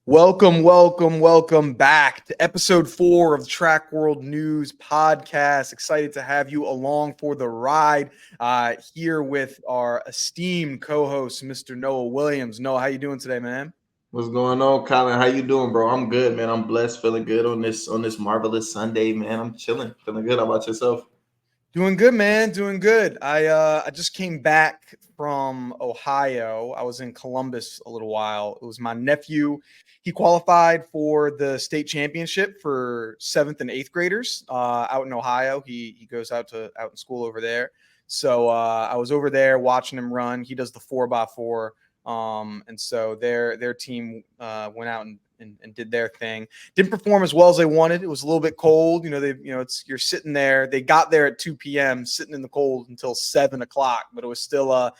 Welcome back to episode 4 of the Track World News podcast. Excited to have you along for the ride here with our esteemed co-host, Mr. Noah Williams. Noah, how you doing today, man? What's going on, Colin? How you doing, bro? I'm good, man. I'm blessed, feeling good on this marvelous Sunday, man. I'm chilling, feeling good. How about yourself? Doing good, man. Doing good. I just came back from Ohio. I was in Columbus a little while. It was my nephew. He qualified for the state championship for 7th and 8th graders out in Ohio. He goes out in school over there. So I was over there watching him run. He does the 4x4. And so their team went out and did their thing. Didn't perform as well as they wanted. It was a little bit cold. You're sitting there. They got there at 2 p.m. sitting in the cold until 7 o'clock, but it was still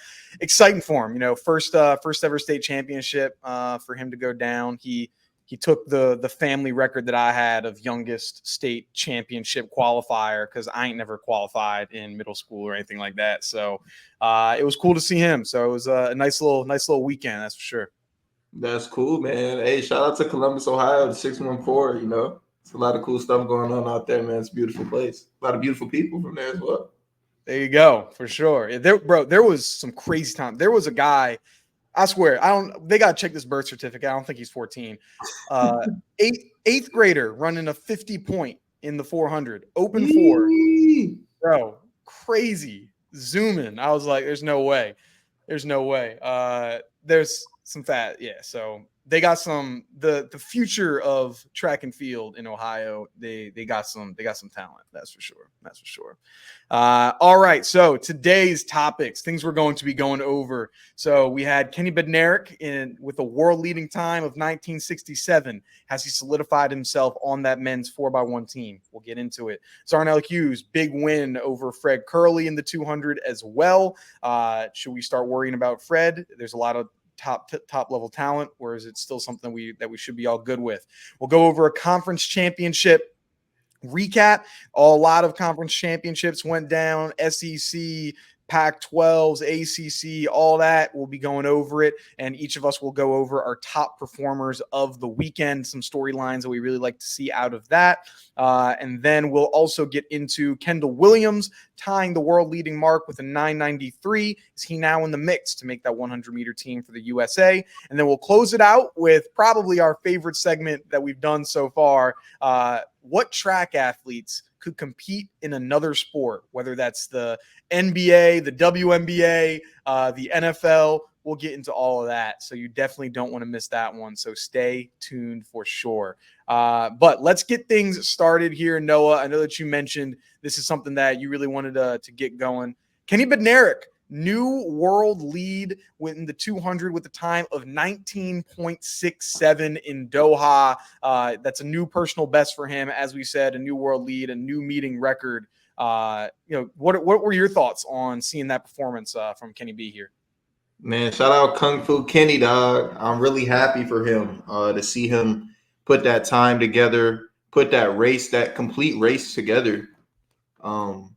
exciting for him. First ever state championship for him to go down. He took the family record that I had of youngest state championship qualifier because I ain't never qualified in middle school or anything like that. So it was cool to see him. So it was a nice little weekend, that's for sure. That's cool, man. Hey, shout out to Columbus, Ohio, the 614. It's a lot of cool stuff going on out there, man. It's a beautiful place. A lot of beautiful people from there as well. There you go, for sure. There was some crazy time. There was a guy. I swear, they got to check this birth certificate. I don't think he's 14. Eighth grader running a 50-point in the 400, open 4. Bro, crazy. Zooming. I was like, there's no way. There's some fat. Yeah. So they got the future of track and field in Ohio. They got some talent. That's for sure. All right. So today's topics, things we're going to be going over. So we had Kenny Bednarek with a world leading time of 1967. Has he solidified himself on that men's 4x1 team? We'll get into it. Zharnel Hughes, big win over Fred Curley in the 200 as well. Should we start worrying about Fred? There's a lot of top level talent, or is it still something that we should be all good with? We'll go over a conference championship recap. A lot of conference championships went down. SEC, Pac-12s, ACC, all that. We'll be going over it, and each of us will go over our top performers of the weekend, some storylines that we really like to see out of that. And then we'll also get into Kendall Williams tying the world leading mark with a 993. Is he now in the mix to make that 100-meter team for the USA? And then we'll close it out with probably our favorite segment that we've done so far. What track athletes could compete in another sport, whether that's the NBA, the WNBA, the NFL. We'll get into all of that. So you definitely don't want to miss that one. So stay tuned for sure. But let's get things started here, Noah. I know that you mentioned this is something that you really wanted to get going. Kenny Bednarek, new world lead in the 200 with a time of 19.67 in Doha. That's a new personal best for him. As we said, a new world lead, a new meeting record. What were your thoughts on seeing that performance from Kenny B here? Man, shout out Kung Fu Kenny, dog. I'm really happy for him to see him put that time together, put that complete race together. Colin,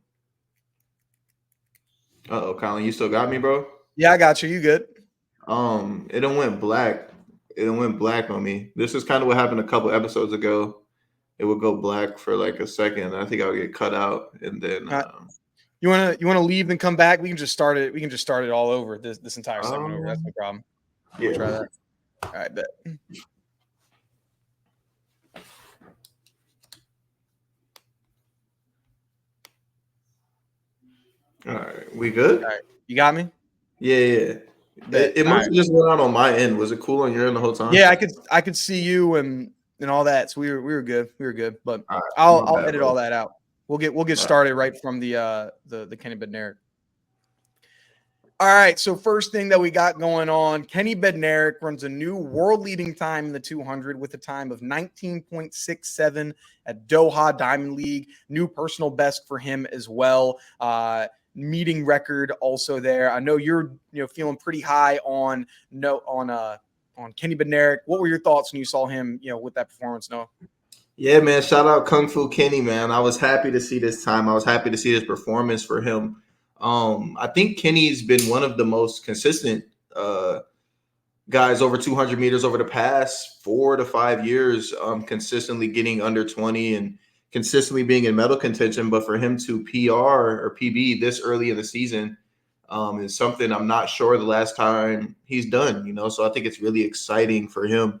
you still got me, bro? Yeah, I got you. You good? It done went black. It done went black on me. This is kind of what happened a couple episodes ago. It would go black for like a second. I think I would get cut out, and then you wanna leave and come back. We can just start it. We can just start it all over this entire segment over. That's no problem. Yeah, we'll try that. All right, bet. All right, we good? All right, you got me. Yeah. It must have just went out on my end. Was it cool on your end the whole time? Yeah, I could see you and all that. So we were good. But right, I'll edit all that out. We'll get started right from the Kenny Bednarek. All right, so first thing that we got going on, Kenny Bednarek runs a new world-leading time in the 200 with a time of 19.67 at Doha Diamond League. New personal best for him as well. Meeting record also there. I know you're feeling pretty high on Kenny Bednarek. What were your thoughts when you saw him with that performance, Noah? Yeah, man. Shout out Kung Fu Kenny, man. I was happy to see this time. I was happy to see this performance for him. I think Kenny's been one of the most consistent guys over 200 meters over the past 4 to 5 years, consistently getting under 20 and consistently being in medal contention. But for him to PR or PB this early in the season is something I'm not sure the last time he's done, So I think it's really exciting for him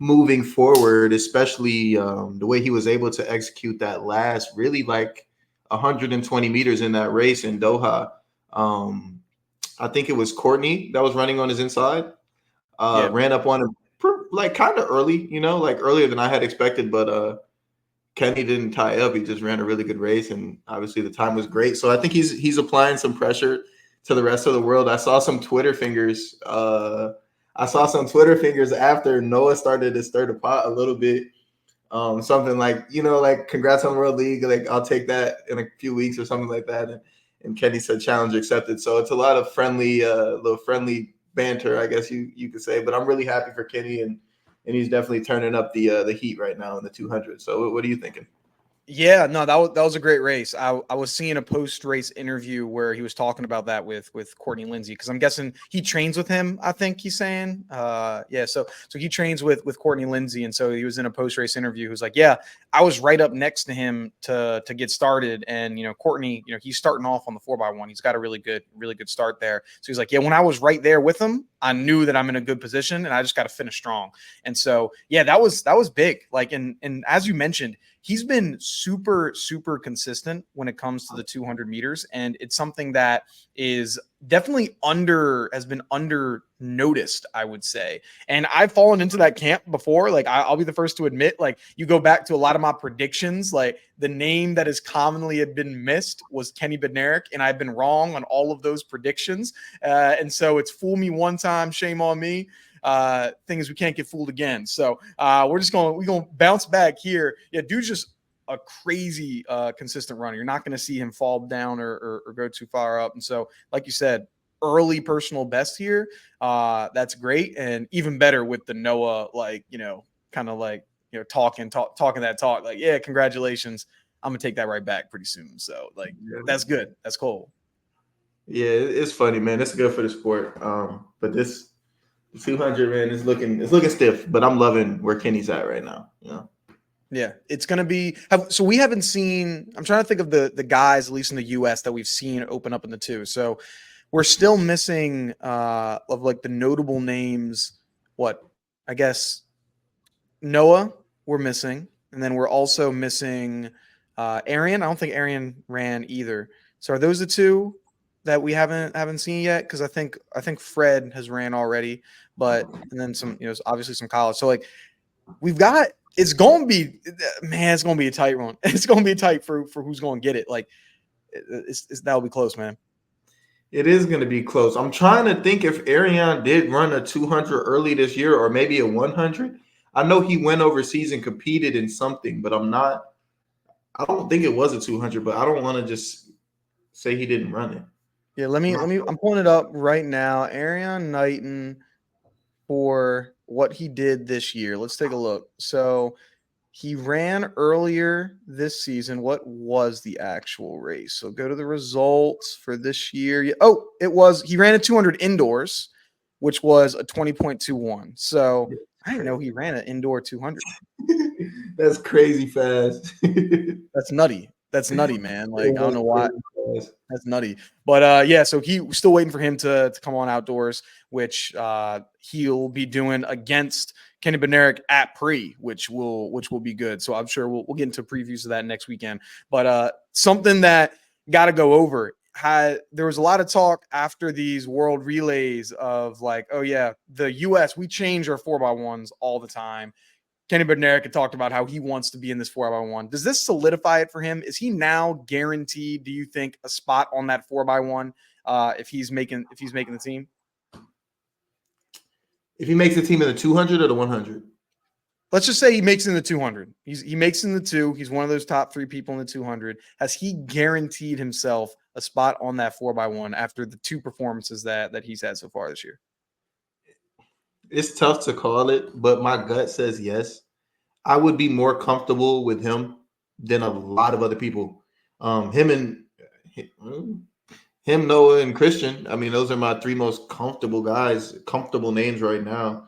moving forward, especially the way he was able to execute that last really like 120 meters in that race in Doha. I think it was Courtney that was running on his inside. Ran up on him like kind of early, like earlier than I had expected, but Kenny didn't tie up. He just ran a really good race, and obviously the time was great. So I think he's applying some pressure to the rest of the world. I saw some Twitter fingers. After Noah started to stir the pot a little bit. Something like, like congrats on the World League. Like I'll take that in a few weeks or something like that. And Kenny said challenge accepted. So it's a lot of little friendly banter, I guess you could say. But I'm really happy for Kenny, and he's definitely turning up the heat right now in the 200. So what are you thinking? Yeah, no, that was a great race. I was seeing a post-race interview where he was talking about that with Courtney Lindsay, because I'm guessing he trains with him. I think he's saying, so he trains with Courtney Lindsay, and so he was in a post-race interview. He was like, yeah, I was right up next to him to get started, and Courtney, he's starting off on the 4x1. He's got a really good start there. So he's like, yeah, when I was right there with him, I knew that I'm in a good position, and I just got to finish strong. And so yeah, that was big. Like, and as you mentioned, he's been super, super consistent when it comes to the 200 meters. And it's something that is definitely has been under noticed, I would say. And I've fallen into that camp before. Like I'll be the first to admit, like you go back to a lot of my predictions, like the name that has commonly had been missed was Kenny Bednarek. And I've been wrong on all of those predictions. And so it's fool me one time, shame on me. Thing is, we can't get fooled again. So we're gonna bounce back here. Yeah, dude's just a crazy consistent runner. You're not going to see him fall down or go too far up. And so, like you said, early personal best here. That's great, and even better with the Noah, kind of like talking that talk. Like, yeah, congratulations. I'm gonna take that right back pretty soon. So that's good. That's cool. Yeah, it's funny, man. It's good for the sport. But this 200, man, it's looking stiff, but I'm loving where Kenny's at right now. Yeah, it's going to be – so we haven't seen – I'm trying to think of the guys, at least in the U.S., that we've seen open up in the 2. So we're still missing of like the notable names. What? I guess Noah we're missing. And then we're also missing Arion. I don't think Arion ran either. So are those the 2 that we haven't seen yet? Because I think Fred has ran already, and then some, obviously some college. So like we've got – it's going to be, man, it's going to be a tight run. It's going to be tight for who's going to get it. Like, that'll be close, man. It is going to be close. I'm trying to think if Arion did run a 200 early this year or maybe a 100. I know he went overseas and competed in something, but I don't think it was a 200, but I don't want to just say he didn't run it. Yeah, I'm pulling it up right now. Arion Knighton for what he did this year. Let's take a look. So he ran earlier this season. What was the actual race? So go to the results for this year. He ran a 200 indoors, which was a 20.21. So I didn't know he ran an indoor 200. That's crazy fast. That's nutty. That's nutty, man. Like, I don't know why. That's nutty. But so we're still waiting for him to come on outdoors, which he'll be doing against Kenny Bednarek at pre, which will be good. So I'm sure we'll get into previews of that next weekend. But something that got to go over. There was a lot of talk after these world relays of like, oh yeah, the US, we change our 4x1s all the time. Kenny Bednarek had talked about how he wants to be in this 4x1. Does this solidify it for him? Is he now guaranteed, do you think, a spot on that 4x1 if he's making the team? If he makes the team in the 200 or the 100? Let's just say he makes it in the 200. He makes it in the 2. He's one of those top 3 people in the 200. Has he guaranteed himself a spot on that 4x1 after the 2 performances that he's had so far this year? It's tough to call it, but my gut says yes. I would be more comfortable with him than a lot of other people. Him, Noah, and Christian. I mean, those are my three most comfortable guys, comfortable names right now.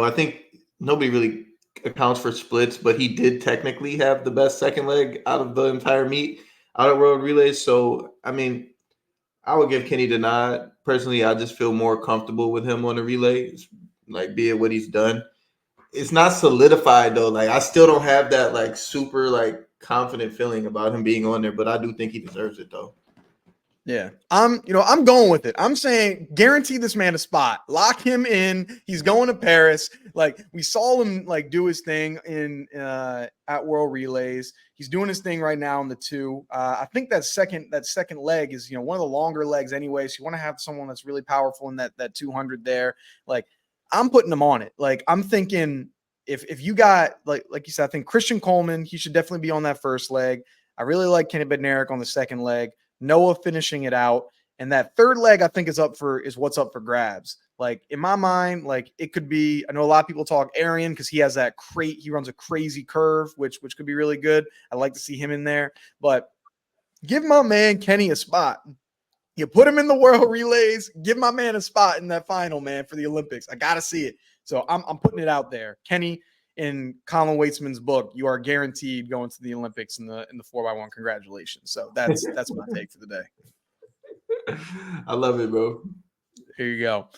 I think nobody really accounts for splits, but he did technically have the best second leg out of the entire meet, out of world relays. So, I mean, I would give Kenny the nod. Personally, I just feel more comfortable with him on the relays, like be it what he's done. It's not solidified though. Like I still don't have that like super like confident feeling about him being on there, but I do think he deserves it though. Yeah, I'm going with it. I'm saying guarantee this man a spot. Lock him in. He's going to Paris. Like we saw him like do his thing in at World Relays. He's doing his thing right now in the 2. I think that second leg is one of the longer legs anyway. So you want to have someone that's really powerful in that 200 there. Like I'm putting him on it. Like I'm thinking if you got like you said, I think Christian Coleman, he should definitely be on that first leg. I really like Kenny Bednarek on the second leg. Noah finishing it out. And that third leg, I think, is what's up for grabs. Like in my mind, like it could be, I know a lot of people talk Arion because he has he runs a crazy curve, which could be really good. I'd like to see him in there. But give my man Kenny a spot. You put him in the world relays, give my man a spot in that final, man, for the Olympics. I gotta see it. So I'm putting it out there. Kenny, in Colin Waitzman's book, you are guaranteed going to the Olympics in the 4x1. Congratulations. So that's my take for the day. I love it, bro. Here you go.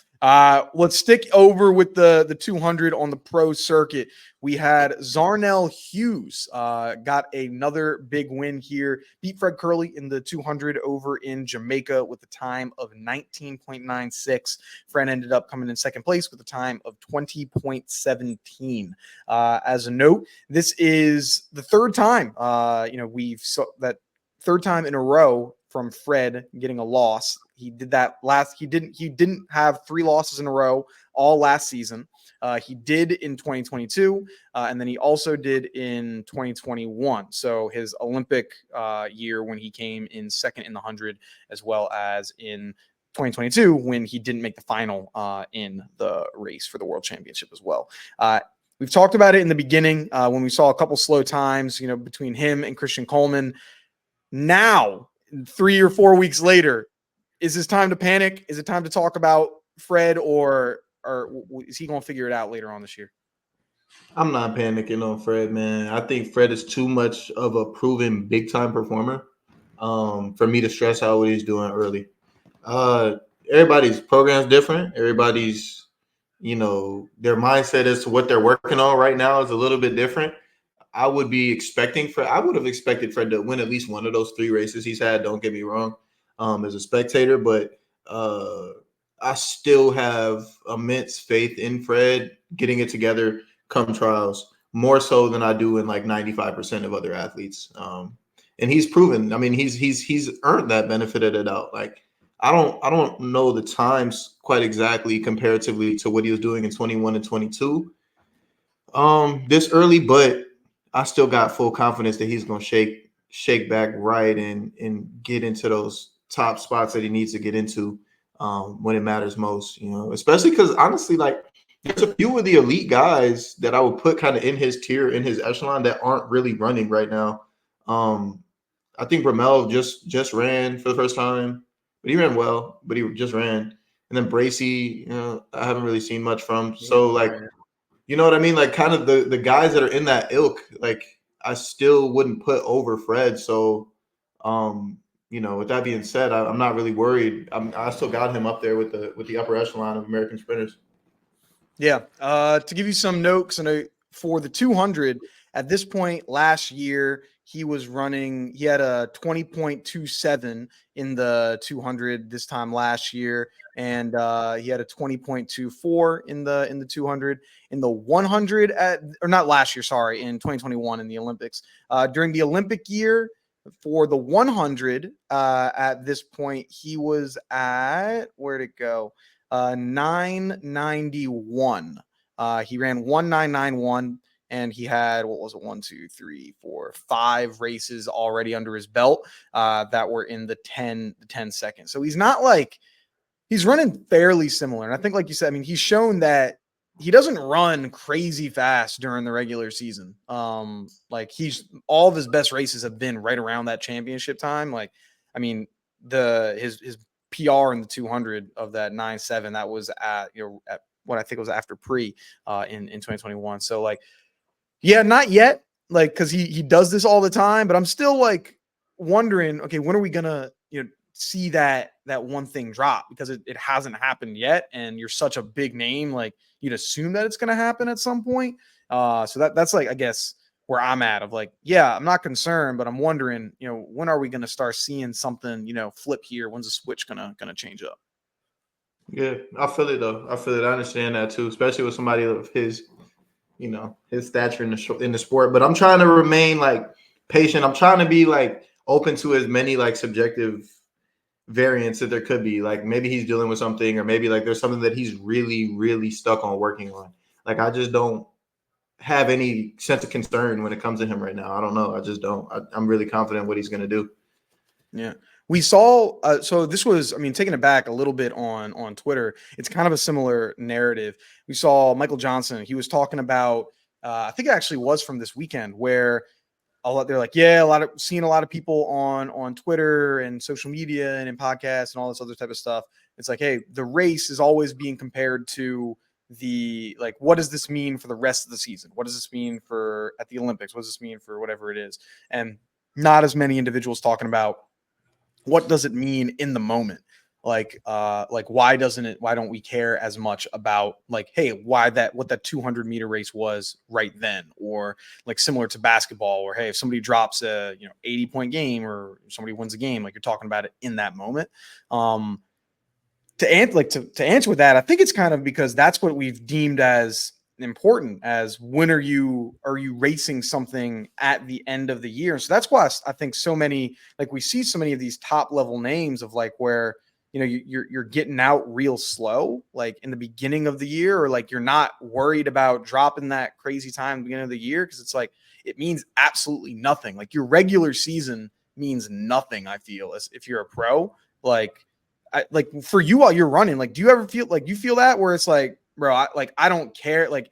Let's stick over with the 200 on the pro circuit. We had Zharnel Hughes got another big win here. Beat Fred Curley in the 200 over in Jamaica with a time of 19.96. Fred ended up coming in second place with a time of 20.17. As a note, this is the third time we've saw that third time in a row from Fred getting a loss. He did that he didn't have 3 losses in a row all last season. He did in 2022, and then he also did in 2021. So his Olympic year when he came in second in the 100, as well as in 2022 when he didn't make the final in the race for the World Championship as well. We've talked about it in the beginning when we saw a couple slow times, between him and Christian Coleman. Now, 3 or 4 weeks later, is this time to panic? Is it time to talk about Fred, or is he going to figure it out later on this year? I'm not panicking on Fred, man. I think Fred is too much of a proven big-time performer for me to stress out what he's doing early. Everybody's program's different. Everybody's, their mindset as to what they're working on right now is a little bit different. I would have expected Fred to win at least one of those 3 races he's had. Don't get me wrong, as a spectator, but I still have immense faith in Fred getting it together come trials, more so than I do in like 95% of other athletes. And he's proven. I mean, he's earned that benefit of the doubt. Like I don't know the times quite exactly comparatively to what he was doing in 21 and 22 this early, but I still got full confidence that he's going to shake back right and get into those top spots that he needs to get into when it matters most, especially because honestly, like there's a few of the elite guys that I would put kind of in his tier, in his echelon that aren't really running right now. I think Bromell just ran for the first time, but he ran well, but he just ran. And then Bracy, I haven't really seen much from. So like, you know what I mean? Like kind of the guys that are in that ilk, like I still wouldn't put over Fred. So, with that being said, I'm not really worried. I still got him up there with the upper echelon of American sprinters. Yeah. To give you some notes, for the 200 at this point last year, he had a 20.27 in the 200 this time last year. And he had a 20.24 in the 200. In the 100 or not last year, sorry, in 2021 in the Olympics. During the Olympic year for the 100, at this point, he was at, where'd it go? 991. He ran 1991, and he had, 5 races already under his belt that were in the 10 seconds. So he's not like, he's running fairly similar. And I think, like you said, I mean, he's shown that he doesn't run crazy fast during the regular season. Like all of his best races have been right around that championship time. Like, I mean, his PR in the 200 of that 9.7, that was at what I think was after pre in 2021. So like, yeah, not yet. Like, cause he does this all the time, but I'm still like wondering, okay, when are we gonna, see that one thing drop, because it hasn't happened yet. And you're such a big name. Like, you'd assume that it's going to happen at some point. So that's like, I guess where I'm at of like, yeah, I'm not concerned, but I'm wondering, when are we going to start seeing something, flip here? When's the switch going to change up? Yeah, I feel it though. I feel it. I understand that too, especially with somebody of his, his stature in the sport. But I'm trying to remain like patient. I'm trying to be like open to as many like subjective variants that there could be. Like maybe he's dealing with something, or maybe like there's something that he's really, really stuck on working on. Like I just don't have any sense of concern when it comes to him right now. I don't know. I just don't. I'm really confident what he's going to do. Yeah. We saw, so this was, I mean, taking it back a little bit on Twitter, it's kind of a similar narrative. We saw Michael Johnson. He was talking about, I think it actually was from this weekend, where they're like, yeah, seeing a lot of people on Twitter and social media and in podcasts and all this other type of stuff. It's like, hey, the race is always being compared to like, what does this mean for the rest of the season? What does this mean at the Olympics? What does this mean for whatever it is? And not as many individuals talking about what does it mean in the moment? Like why don't we care as much about like, hey, what that 200 meter race was right then, or like similar to basketball, or hey, if somebody drops a 80-point game, or somebody wins a game, like you're talking about it in that moment. To answer with that, I think it's kind of because that's what we've deemed as important, as when are you racing something at the end of the year. So that's why I think so many, like we see so many of these top level names of like where you're getting out real slow, like in the beginning of the year, or like you're not worried about dropping that crazy time at the beginning of the year, because it's like it means absolutely nothing. Like your regular season means nothing, I feel, as if you're a pro. Like for you while you're running, like do you ever feel like you feel that where it's like, bro, I don't care, like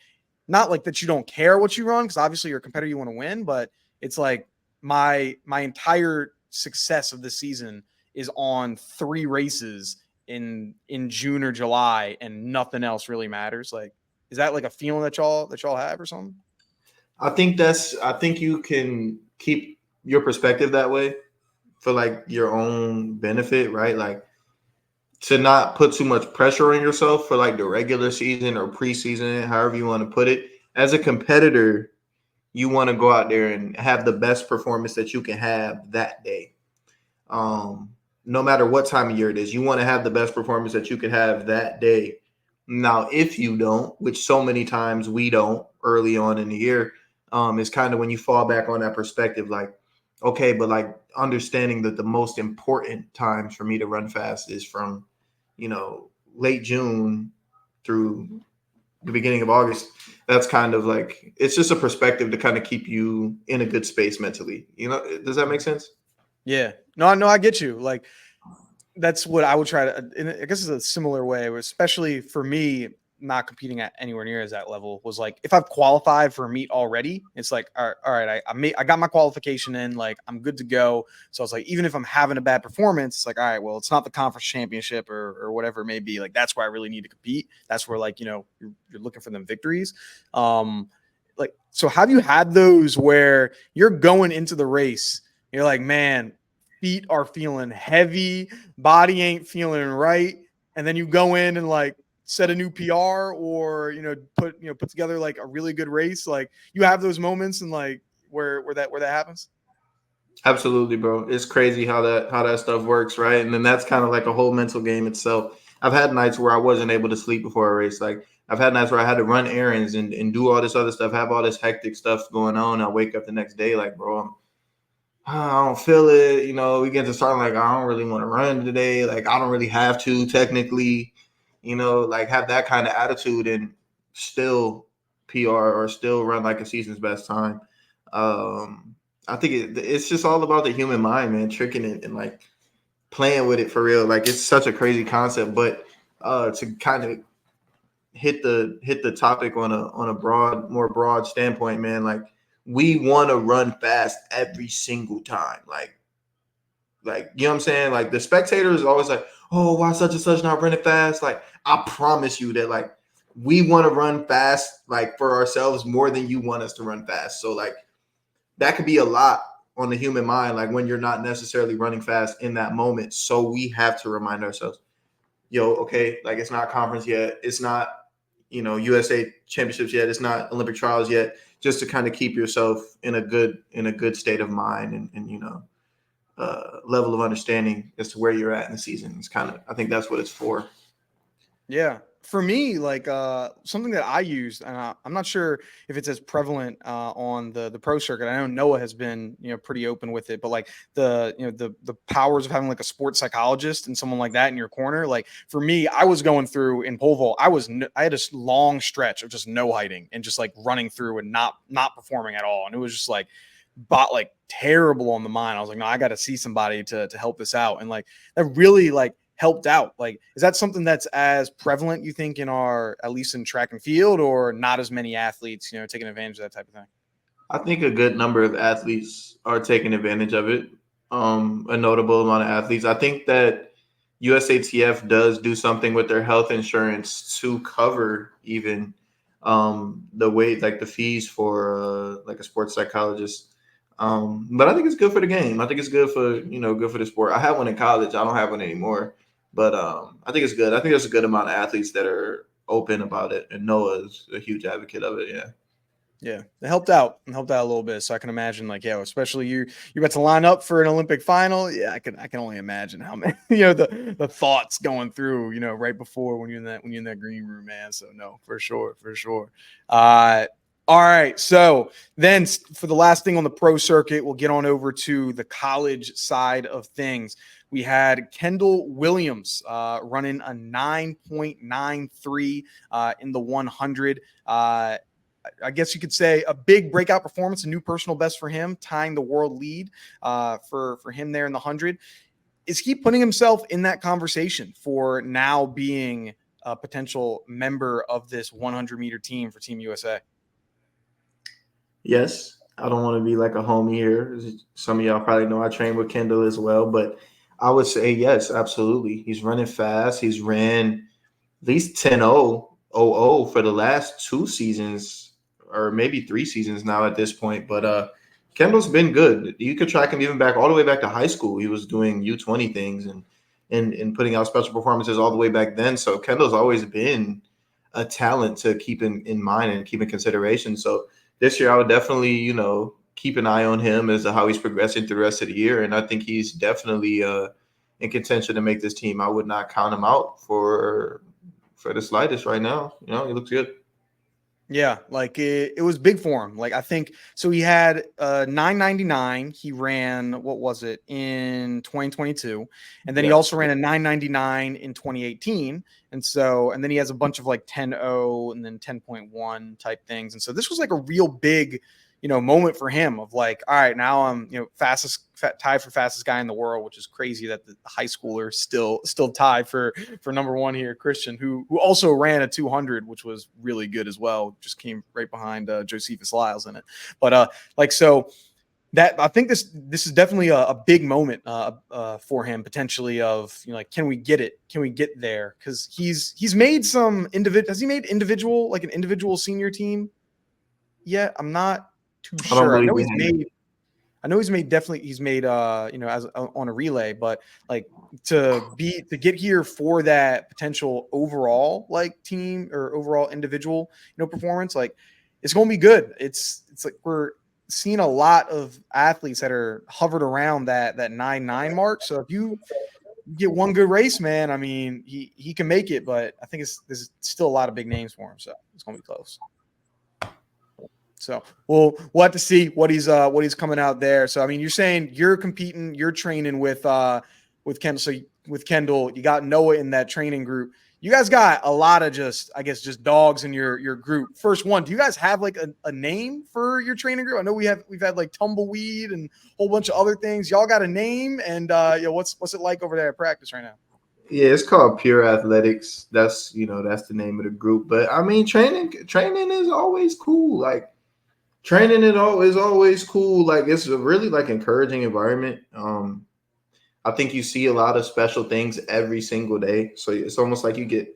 not like that you don't care what you run, because obviously you're a competitor, you want to win, but it's like my entire success of the season is on 3 races in June or July, and nothing else really matters. Like, is that like a feeling that y'all have or something? I think you can keep your perspective that way for like your own benefit, right? Like to not put too much pressure on yourself for like the regular season or preseason, however you want to put it. As a competitor, you want to go out there and have the best performance that you can have that day. No matter what time of year it is, you want to have the best performance that you can have that day. Now, if you don't, which so many times we don't early on in the year, is kind of when you fall back on that perspective, like, okay, but like understanding that the most important times for me to run fast is from, late June through the beginning of August. That's kind of like, it's just a perspective to kind of keep you in a good space mentally. Does that make sense? Yeah, no, I get you. Like, that's what I would try to, I guess it's a similar way, especially for me, not competing at anywhere near as that level, was like, if I've qualified for a meet already, it's like, all right, I got my qualification in, like I'm good to go. So it's like, even if I'm having a bad performance, it's like, all right, well, it's not the conference championship or whatever it may be. Like, that's where I really need to compete. That's where like, you're looking for them victories. Like, so have you had those where you're going into the race, you're like, man, feet are feeling heavy, body ain't feeling right, and then you go in and like set a new PR, or put together like a really good race? Like, you have those moments, and like where that happens? Absolutely, bro. It's crazy how that stuff works, right? And then that's kind of like a whole mental game itself. I've had nights where I wasn't able to sleep before a race. Like I've had nights where I had to run errands and do all this other stuff, have all this hectic stuff going on. I wake up the next day like, bro, I don't feel it. We get to start like, I don't really want to run today. Like I don't really have to technically, like have that kind of attitude and still PR or still run like a season's best time. I think it's just all about the human mind, man, tricking it and like playing with it for real. Like it's such a crazy concept, but to kind of hit the topic on a more broad standpoint, man. Like, we want to run fast every single time. Like, you know what I'm saying? Like, the spectator is always like, oh, why such and such not running fast? Like, I promise you that, like, we want to run fast, like, for ourselves more than you want us to run fast. So, like, that could be a lot on the human mind, like, when you're not necessarily running fast in that moment. So we have to remind ourselves, yo, okay, like, it's not conference yet. It's not, USA championships yet. It's not Olympic trials yet. Just to kind of keep yourself in a good state of mind and level of understanding as to where you're at in the season. It's kind of, I think that's what it's for. Yeah. For me, like something that I use, and I'm not sure if it's as prevalent on the pro circuit. I know Noah has been pretty open with it, but like the powers of having like a sports psychologist and someone like that in your corner. Like for me, I was going through in pole vault. I had a long stretch of just no heighting and just like running through and not performing at all, and it was just like terrible on the mind. I was like, no, I got to see somebody to help this out, and like that really like helped out. Like, is that something that's as prevalent, you think, at least in track and field, or not as many athletes, taking advantage of that type of thing? I think a good number of athletes are taking advantage of it. A notable amount of athletes. I think that USATF does do something with their health insurance to cover even the way, like, the fees for like a sports psychologist. But I think it's good for the game. I think it's good for the sport. I had one in college. I don't have one anymore. But I think it's good. I think there's a good amount of athletes that are open about it, and Noah's a huge advocate of it. Yeah. Yeah, it helped out a little bit. So I can imagine, like, yeah, especially you're about to line up for an Olympic final. Yeah, I can only imagine how many, the thoughts going through, right before when you're in that green room, man. So no, for sure. All right. So then for the last thing on the pro circuit, we'll get on over to the college side of things. We had Kendall Williams running a 9.93 in the 100. I guess you could say a big breakout performance, a new personal best for him, tying the world lead for him there in the 100. Is he putting himself in that conversation for now being a potential member of this 100-meter team for Team USA? Yes. I don't want to be like a homie here. Some of y'all probably know I train with Kendall as well, but I would say yes, absolutely. He's running fast. He's ran at least 10.0 for the last 2 seasons, or maybe 3 seasons now at this point. But Kendall's been good. You could track him even back all the way back to high school. He was doing U20 things and putting out special performances all the way back then. So Kendall's always been a talent to keep in mind and keep in consideration. So this year I would definitely, keep an eye on him as to how he's progressing through the rest of the year. And I think he's definitely in contention to make this team. I would not count him out for the slightest right now. He looks good. Yeah, like it was big for him. Like I think so. He had 9.99. He ran, what was it, in 2022, and then he also ran a 9.99 in 2018. And then he has a bunch of like 10.0 and then 10.1 type things. And so this was like a real big, moment for him of like, all right, now I'm tied for fastest guy in the world, which is crazy that the high schooler still tied for number one here, Christian, who also ran a 200, which was really good as well. Just came right behind Josephus Lyles in it. But so that I think this is definitely a big moment for him potentially of, like, can we get it? Can we get there? Because he's made some has he made an individual senior team yet? I'm not too sure. I know he's made as on a relay, but like to get here for that potential overall like team or overall individual, performance, like it's going to be good. It's like we're seeing a lot of athletes that are hovered around that 9.9 mark. So if you get one good race, man, I mean, he can make it, but I think there's still a lot of big names for him. So it's going to be close. So we'll have to see what he's coming out there. So I mean, you're saying you're competing, you're training with Kendall. So with Kendall, you got Noah in that training group. You guys got a lot of just dogs in your group. First one, do you guys have like a name for your training group? I know we've had like tumbleweed and a whole bunch of other things. Y'all got a name, and what's it like over there at practice right now? Yeah, it's called Pure Athletics. That's that's the name of the group. But I mean, training is always cool. Like training is always cool. Like it's a really like encouraging environment. I think you see a lot of special things every single day. So it's almost like you get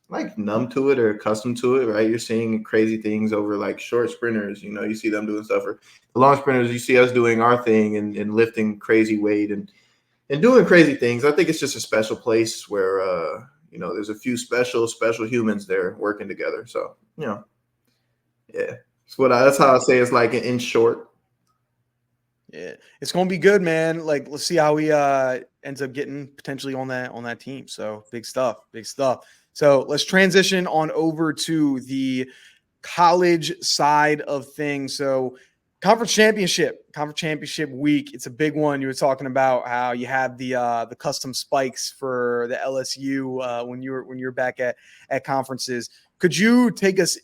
like numb to it or accustomed to it, right? You're seeing crazy things over like short sprinters. You see them doing stuff. Or the long sprinters, you see us doing our thing and lifting crazy weight and doing crazy things. I think it's just a special place where there's a few special humans there working together. So yeah, that's how I say it's like in short. Yeah, it's gonna be good, man. Like, let's see how he ends up getting potentially on that team. So big stuff, big stuff. So let's transition on over to the college side of things. So conference championship week. It's a big one. You were talking about how you had the custom spikes for the LSU when you were back at conferences. Could you take us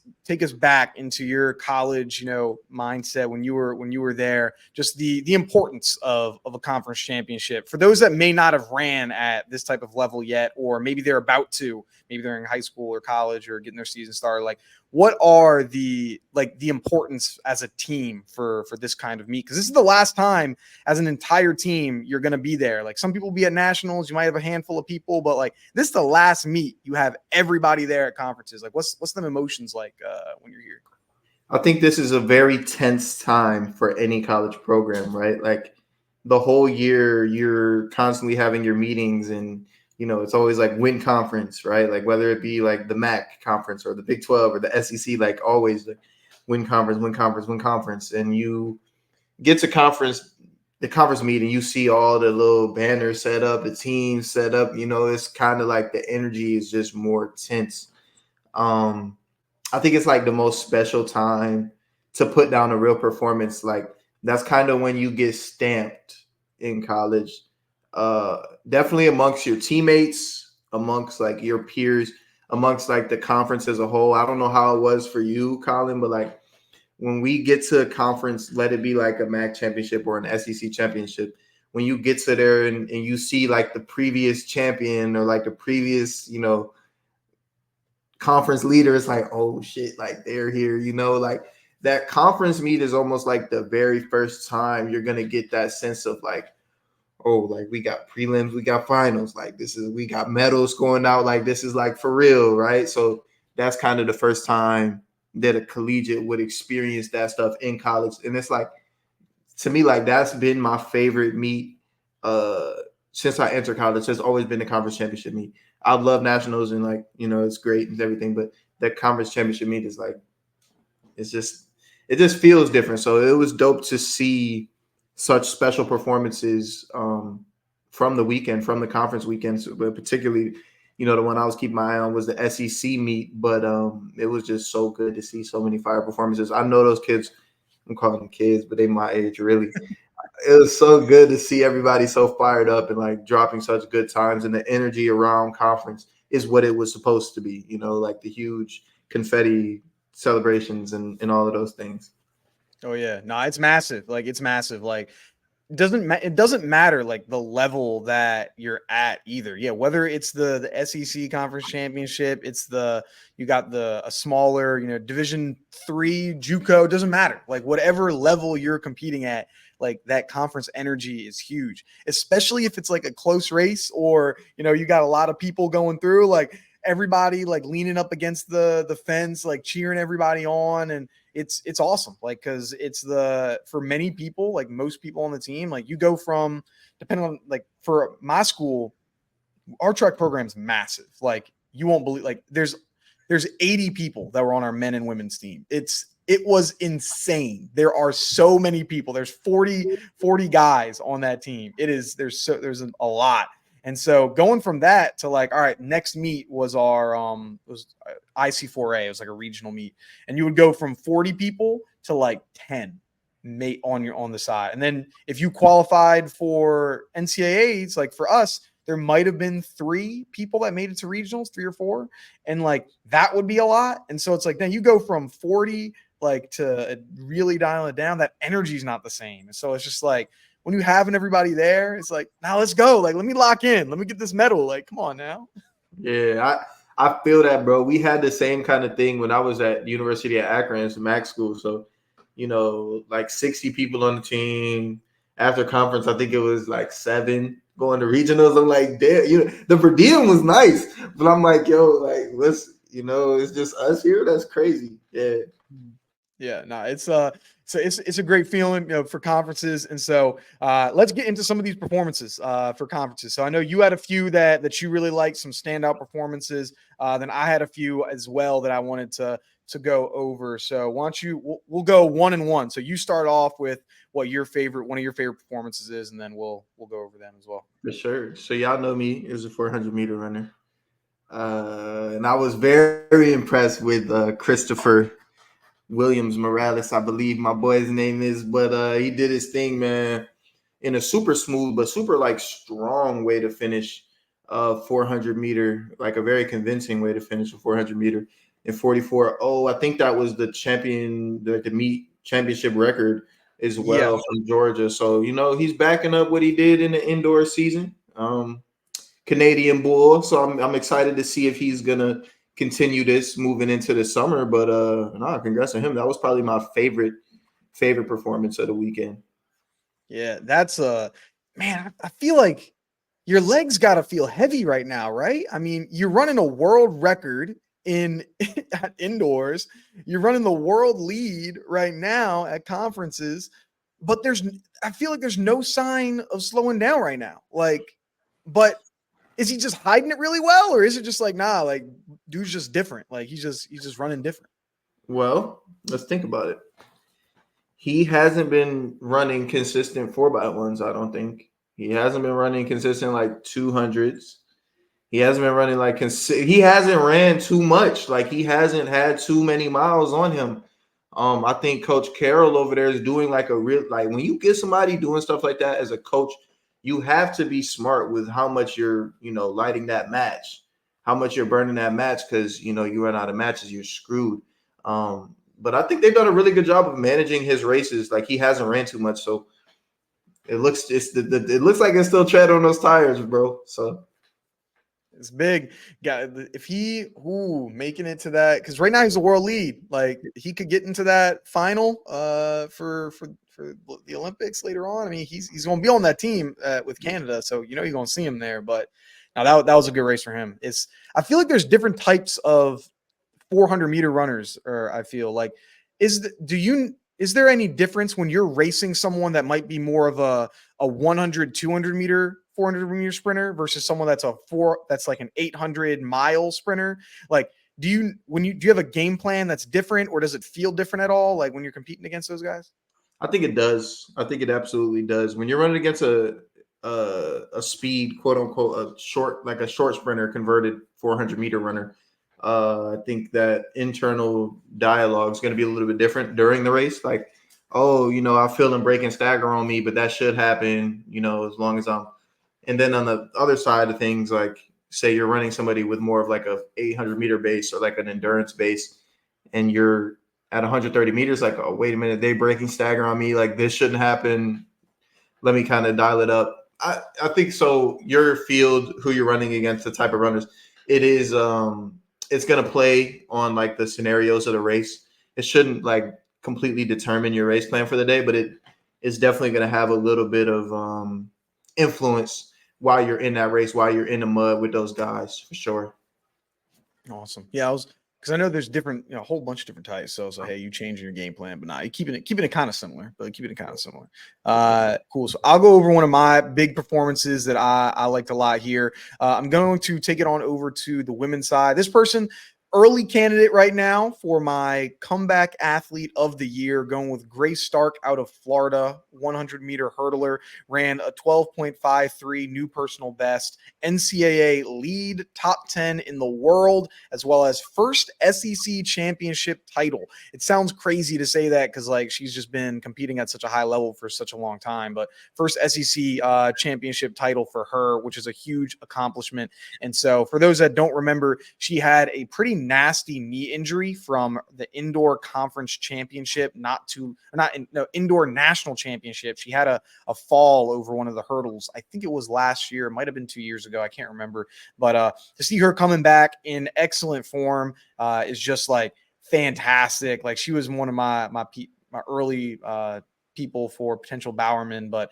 back into your college, mindset when you were there? Just the importance of a conference championship for those that may not have ran at this type of level yet, or maybe they're about to, maybe they're in high school or college or getting their season started. Like, what are the importance as a team for this kind of meet? Because this is the last time as an entire team you're going to be there. Like, some people will be at nationals, you might have a handful of people, but like this is the last meet you have everybody there at conferences. Like, what's the emotions like when you're here? I think this is a very tense time for any college program, right? Like the whole year you're constantly having your meetings and it's always like win conference, right? Like whether it be like the MAC conference or the Big 12 or the SEC, like always like win conference, win conference, win conference. And you get to the conference meeting, you see all the little banners set up, the teams set up, it's kind of like the energy is just more tense. I think it's like the most special time to put down a real performance. Like that's kind of when you get stamped in college. Definitely amongst your teammates, amongst like your peers, amongst like the conference as a whole. I don't know how it was for you, Colin, but like when we get to a conference, let it be like a MAC championship or an SEC championship, when you get to there and you see like the previous champion or like the previous, conference leader, it's like, oh shit, like they're here, like that conference meet is almost like the very first time you're gonna get that sense of like, oh, like we got prelims, we got finals, like we got medals going out, like this is like for real, right? So that's kind of the first time that a collegiate would experience that stuff in college. And it's like, to me, like that's been my favorite meet since I entered college. Has always been the conference championship meet. I love nationals and like, it's great and everything, but that conference championship meet is like, it just feels different. So it was dope to see such special performances from the weekend, from the conference weekends, but particularly, the one I was keeping my eye on was the SEC meet, but it was just so good to see so many fire performances. I know those kids, I'm calling them kids, but they my age really. It was so good to see everybody so fired up and like dropping such good times, and the energy around conference is what it was supposed to be, like the huge confetti celebrations and all of those things. Oh yeah, no, it's massive. Like it's massive. Like it doesn't matter like the level that you're at either. Yeah, whether it's the SEC conference championship, you got a smaller, Division 3 JUCO, doesn't matter. Like whatever level you're competing at, like that conference energy is huge, especially if it's like a close race or, you got a lot of people going through, like everybody like leaning up against the fence, like cheering everybody on. And it's awesome. Like, cause it's for many people, like most people on the team, like you go from, depending on like for my school, our track program's massive. Like you won't believe, like there's 80 people that were on our men and women's team. It was insane. There are so many people. There's 40 guys on that team. There's a lot. And so going from that to like, all right, next meet was our IC4A. It was like a regional meet, and you would go from 40 people to like 10 mate on the side. And then if you qualified for NCAAs, like for us, there might have been 3 people that made it to regionals, 3 or 4, and like that would be a lot. And so it's like then you go from 40 like to really dial it down. That energy is not the same. And so it's just like when you having everybody there, it's like, now let's go. Like, let me lock in. Let me get this medal. Like, come on now. Yeah, I feel that, bro. We had the same kind of thing when I was at the University of Akron. It's a MAC school. So, like 60 people on the team. After conference, I think it was like 7 going to regionals. I'm like, damn, the per diem was nice. But I'm like, yo, like, it's just us here. That's crazy. Yeah. Yeah, no, it's a great feeling, for conferences. And so let's get into some of these performances for conferences. So I know you had a few that you really liked, some standout performances. Then I had a few as well that I wanted to go over. So why don't we'll go 1 and 1. So you start off with what one of your favorite performances is, and then we'll go over them as well. For sure. So y'all know me as a 400-meter runner. And I was very impressed with Christopher Williams Morales, I believe my boy's name is, but he did his thing, man, in a super smooth but super like strong way to finish 400 meter, like a very convincing way to finish a 400 meter in 44. Oh, I think that was the meet championship record as well from Georgia. So he's backing up what he did in the indoor season. Canadian bull. So I'm excited to see if he's gonna continue this moving into the summer. But no, congrats to him. That was probably my favorite performance of the weekend. Yeah, that's man, I feel like your legs gotta feel heavy right now, right? I mean, you're running a world record in indoors, you're running the world lead right now at conferences, but I feel like there's no sign of slowing down right now. But is he just hiding it really well, or is it just like, nah, like dude's just different? Like he's just running different. Well, let's think about it. He hasn't been running consistent 4x1s, I don't think. He hasn't been running consistent like 200s. He hasn't been running like he hasn't ran too much. Like he hasn't had too many miles on him. I think Coach Carroll over there is doing like a real, like when you get somebody doing stuff like that as a coach, you have to be smart with how much you're, lighting that match, how much you're burning that match, because you run out of matches, you're screwed. But I think they've done a really good job of managing his races. Like he hasn't ran too much, so it looks like it's still tread on those tires, bro. So it's big. If he making it to that, because right now he's a world lead. Like he could get into that final for the Olympics later on. I mean, he's going to be on that team with Canada, so you're going to see him there. But now that was a good race for him. I feel like there's different types of 400-meter runners, or I feel like is there any difference when you're racing someone that might be more of a 100, 200 meter, 400 meter sprinter versus someone that's like an 800-mile sprinter? Like, do you have a game plan that's different, or does it feel different at all? Like when you're competing against those guys? I think it does. I think it absolutely does. When you're running against a speed, quote unquote, a short sprinter, converted 400-meter runner, I think that internal dialogue is going to be a little bit different during the race. Like, I feel him breaking stagger on me, but that should happen, as long as I'm. And then on the other side of things, like say you're running somebody with more of like a 800-meter base or like an endurance base, and you're at 130 meters, like, oh, wait a minute, they breaking stagger on me. Like this shouldn't happen. Let me kind of dial it up. I think so. Your field, who you're running against, the type of runners, it is it's going to play on like the scenarios of the race. It shouldn't like completely determine your race plan for the day, but it is definitely going to have a little bit of influence while you're in that race, while you're in the mud with those guys, for sure. Awesome. Yeah, because I know there's different, a whole bunch of different types. So hey, you changing your game plan, but nah, you keeping it kind of similar. Cool. So I'll go over one of my big performances that I liked a lot here. I'm going to take it on over to the women's side. This person, early candidate right now for my comeback athlete of the year, going with Grace Stark out of Florida, 100-meter hurdler, ran a 12.53 new personal best, NCAA lead, top 10 in the world, as well as first SEC championship title. It sounds crazy to say that because like she's just been competing at such a high level for such a long time, but first SEC championship title for her, which is a huge accomplishment. And so for those that don't remember, she had a pretty nasty knee injury from the indoor conference championship, indoor national championship. She had a fall over one of the hurdles. I think it was last year. It might have been 2 years ago. I can't remember. But to see her coming back in excellent form is just like fantastic. Like she was one of my early people for potential Bowerman, but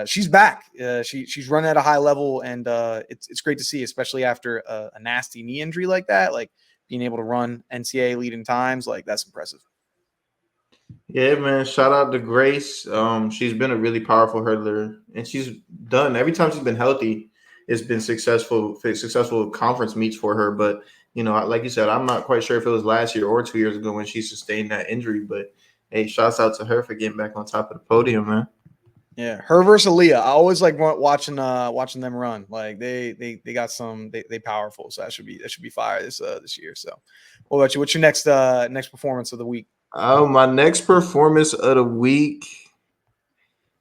she's back. She's running at a high level, and it's great to see, especially after a nasty knee injury like that. Like being able to run NCAA leading times, like that's impressive. Yeah, man. Shout out to Grace. She's been a really powerful hurdler, and she's done every time she's been healthy. It's been successful conference meets for her. But like you said, I'm not quite sure if it was last year or 2 years ago when she sustained that injury. But hey, shouts out to her for getting back on top of the podium, man. Yeah, her versus Aaliyah. I always like watching them run. Like they got some they powerful. So that should be fire this year. So, what about you? What's your next performance of the week? My next performance of the week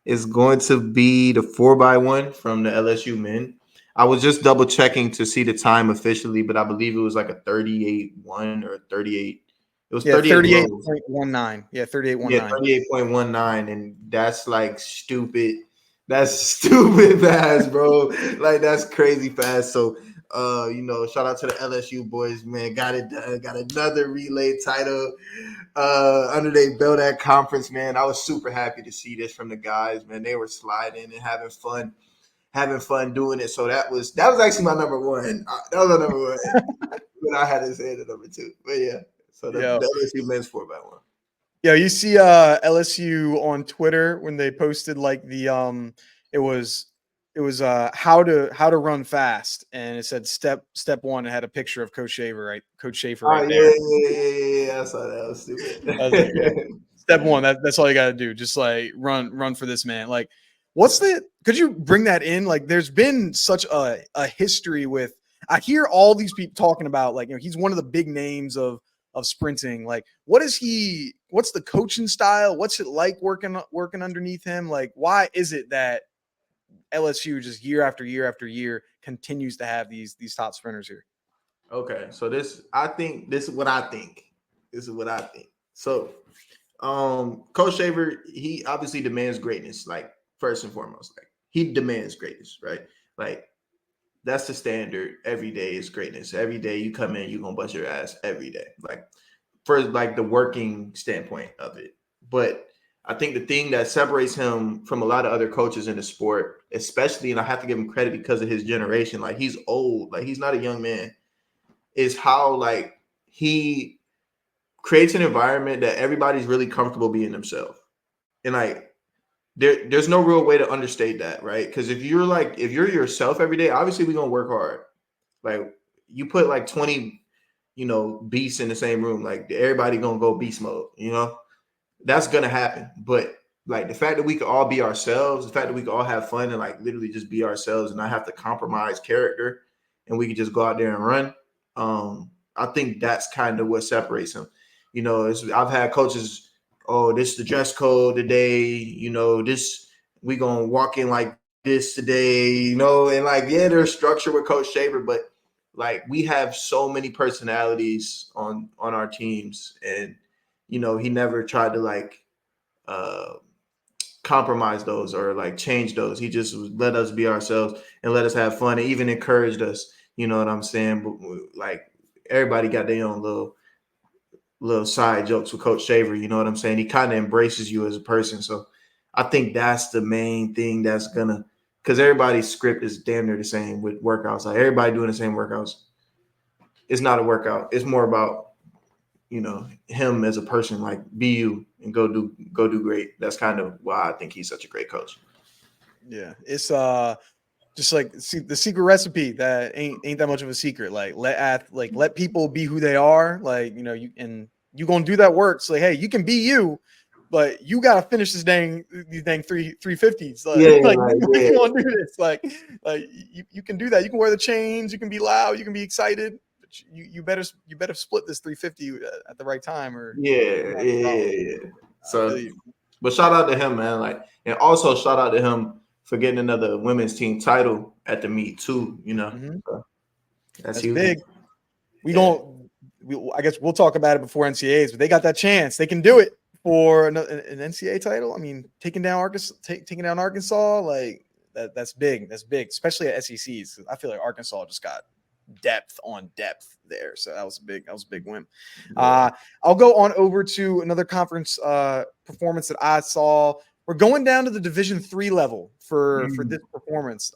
is going to be the 4x1 from the LSU men. I was just double checking to see the time officially, but I believe it was like a 38-1 or 38. It was 38.19. Yeah, 38.19. Yeah, 38.19, and that's like stupid. That's stupid fast, bro. Like that's crazy fast. So, shout out to the LSU boys, man. Got it done. Got another relay title under their belt at conference, man. I was super happy to see this from the guys, man. They were sliding and having fun doing it. So that was actually my number one. That was my number one. But I had to say the number two. But yeah, so the LSU men's 4x1. Yeah, you see LSU on Twitter when they posted like the it was how to run fast, and it said step one. It had a picture of Coach Schaefer right there. Yeah. I saw that. That was stupid. I was like, yeah. Step one. That's all you got to do. Just like run for this man. Like, could you bring that in? Like, there's been such a history with. I hear all these people talking about like he's one of the big names of sprinting. Like, what's the coaching style? What's it like working underneath him? Like, why is it that LSU just year after year after year continues to have these top sprinters here? Okay, so this is what I think. So, Coach Schaefer, he obviously demands greatness. Like first and foremost, like he demands greatness, right? Like that's the standard. Every day is greatness. Every day you come in, you're gonna bust your ass every day. Like for like the working standpoint of it. But I think the thing that separates him from a lot of other coaches in the sport, especially, and I have to give him credit because of his generation, like he's old, like he's not a young man, is how like he creates an environment that everybody's really comfortable being themselves. And like there's no real way to understate that, right? Because if you're yourself every day, obviously we're gonna work hard. Like you put like 20, beasts in the same room, like everybody gonna go beast mode, that's gonna happen. But like the fact that we could all be ourselves, the fact that we could all have fun and like literally just be ourselves and not have to compromise character, and we could just go out there and run. I think that's kind of what separates him. I've had coaches, this is the dress code today, this we gonna walk in like this today, and like there's structure with Coach Schaefer, but like we have so many personalities on our teams, and he never tried to like compromise those or like change those. He just let us be ourselves and let us have fun and even encouraged us. You know what I'm saying? But like everybody got their own little side jokes with Coach Schaefer. You know what I'm saying? He kind of embraces you as a person. So I think that's the main thing that's gonna, because everybody's script is damn near the same with workouts. Like everybody doing the same workouts. It's not a workout. It's more about him as a person. Like be you and go do great. That's kind of why I think he's such a great coach. Yeah, it's just like the secret recipe that ain't that much of a secret. Like let people be who they are. Like you gonna do that work. So like, hey, you can be you, but you gotta finish these dang 350s. Like, you want to do this? Like you can do that. You can wear the chains. You can be loud. You can be excited. But you better split this 350 at the right time. Or yeah. So, but shout out to him, man. Like, and also shout out to him for getting another women's team title at the meet too. Mm-hmm. So that's huge. Big. I guess we'll talk about it before NCAAs, but they got that chance. They can do it for an NCAA title. I mean, taking down Arkansas, like that's big. That's big, especially at SECs. I feel like Arkansas just got depth on depth there, so that was a big win. I'll go on over to another conference performance that I saw. We're going down to the Division III level for this performance.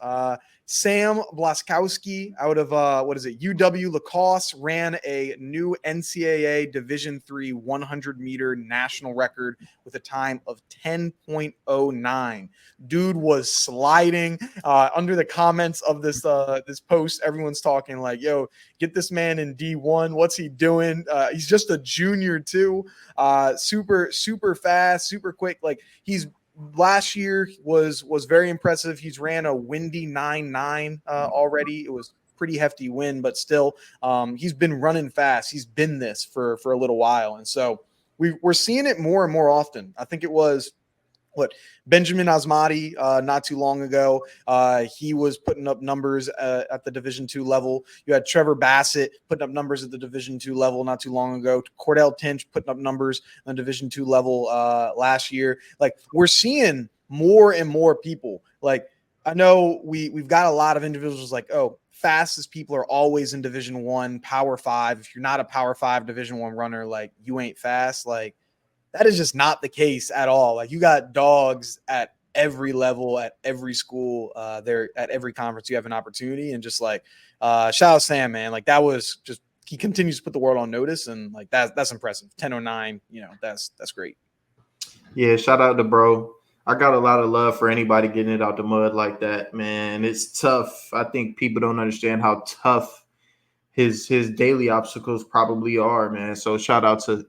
Sam Blaskowski out of UW La Crosse ran a new NCAA Division III 100-meter national record with a time of 10.09. Dude was sliding. Under the comments of this post, everyone's talking like, "Yo, get this man in D1. What's he doing? He's just a junior too. Super fast, super quick. Like last year was very impressive. He's ran a windy 9.9 already. It was pretty hefty win, but still, he's been running fast. He's been this for a little while, and so we're seeing it more and more often. I think it was Benjamin Asmati not too long ago. He was putting up numbers at the Division II level. You had Trevor Bassett putting up numbers at the Division II level not too long ago. Cordell Tinch putting up numbers on the Division II level last year. Like, we're seeing more and more people. Like, I know we've got a lot of individuals like, oh, fastest people are always in Division I, Power 5. If you're not a Power 5 Division I runner, like, you ain't fast. Like, that is just not the case at all. Like, you got dogs at every level, at every school, there at every conference. You have an opportunity, and just like, shout out Sam, man. Like, that was just, he continues to put the world on notice, and like that's impressive. 10.09, that's great. Yeah, shout out to bro. I got a lot of love for anybody getting it out the mud like that, man. It's tough. I think people don't understand how tough his daily obstacles probably are, man. So shout out to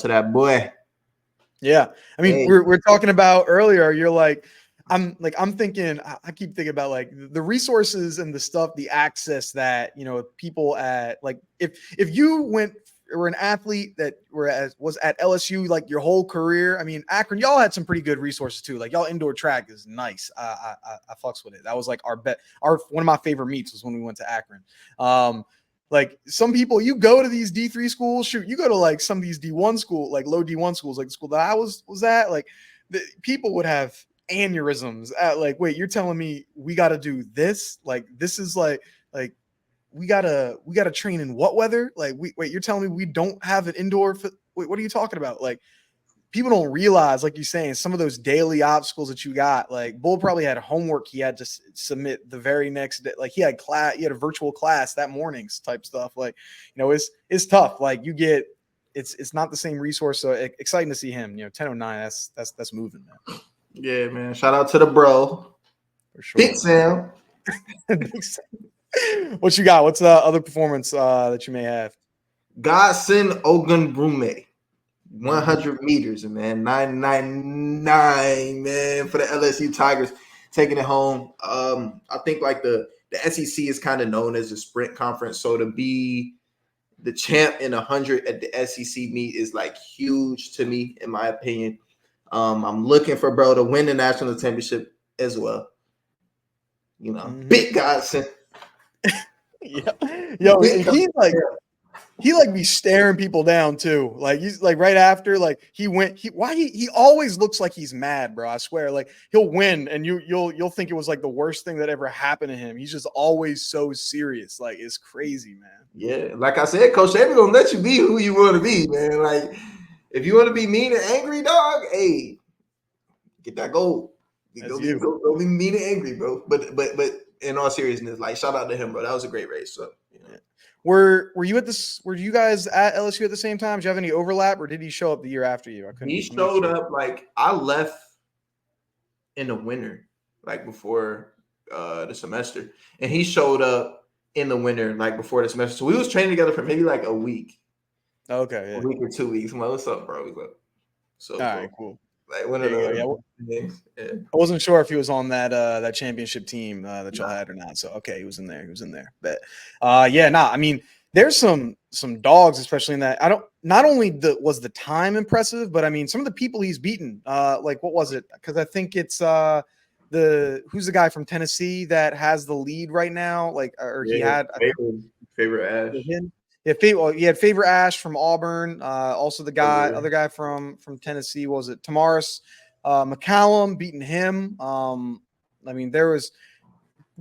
that boy. Yeah. I mean, we're talking about earlier, you're like, I'm thinking, I keep thinking about like the resources and the stuff, the access that, people at, like, if you were an athlete that was at LSU, like, your whole career. I mean, Akron, y'all had some pretty good resources too. Like, y'all indoor track is nice. I fucks with it. That was like one of my favorite meets was when we went to Akron. Like, some people, you go to these D3 schools, you go to like some of these D1 school, like low D1 schools, like the school that I was at, like, the people would have aneurysms at, like, wait, you're telling me we got to do this? Like, this is like we gotta train in what weather? Like, wait, you're telling me we don't have an indoor? Wait, what are you talking about? Like, people don't realize, like you're saying, some of those daily obstacles that you got. Like, Bull probably had homework he had to submit the very next day. Like, he had a virtual class that morning's type stuff. Like, it's tough. Like, it's not the same resource. So exciting to see him. 10.09. That's moving, man. Yeah, man. Shout out to the bro. For sure. Big Sam. What you got? What's the other performance that you may have? Godson Oghenbrume. 100 meters, man. 9.99, man, for the LSU Tigers, taking it home. I think like the SEC is kind of known as a sprint conference, so to be the champ in 100 at the SEC meet is like huge to me, in my opinion. I'm looking for bro to win the national championship as well. Big Godson. Yeah, yo, he like be staring people down too. Like, he's like, right after, like, he always looks like he's mad, bro. I swear, like, he'll win and you'll think it was like the worst thing that ever happened to him. He's just always so serious. Like, it's crazy, man. Yeah, like I said, Coach Saban gonna let you be who you want to be, man. Like, if you want to be mean and angry, dog, hey, get that gold. Go be mean and angry, bro. But in all seriousness, like, shout out to him, bro. That was a great race. So, Yeah. Were you guys at LSU at the same time? Did you have any overlap, or did he show up the year after you? He showed up, like, I left in the winter, like, before the semester, and he showed up in the winter, like, before the semester. So we was training together for maybe like a week. Okay, yeah. A week or 2 weeks. I'm like, what's up, bro? He's like, so all right, cool. Like, one of those things. Yeah. I wasn't sure if he was on that championship team that y'all had or not. So okay, he was in there. But I mean, there's some dogs, especially in that. Not only was the time impressive, but I mean, some of the people he's beaten. Like, what was it? Because I think it's who's the guy from Tennessee that has the lead right now? Like, or he had favorite Ash. You had Favor Ash from Auburn. Also the other guy from Tennessee. What was it? Tamaris McCallum beating him. I mean,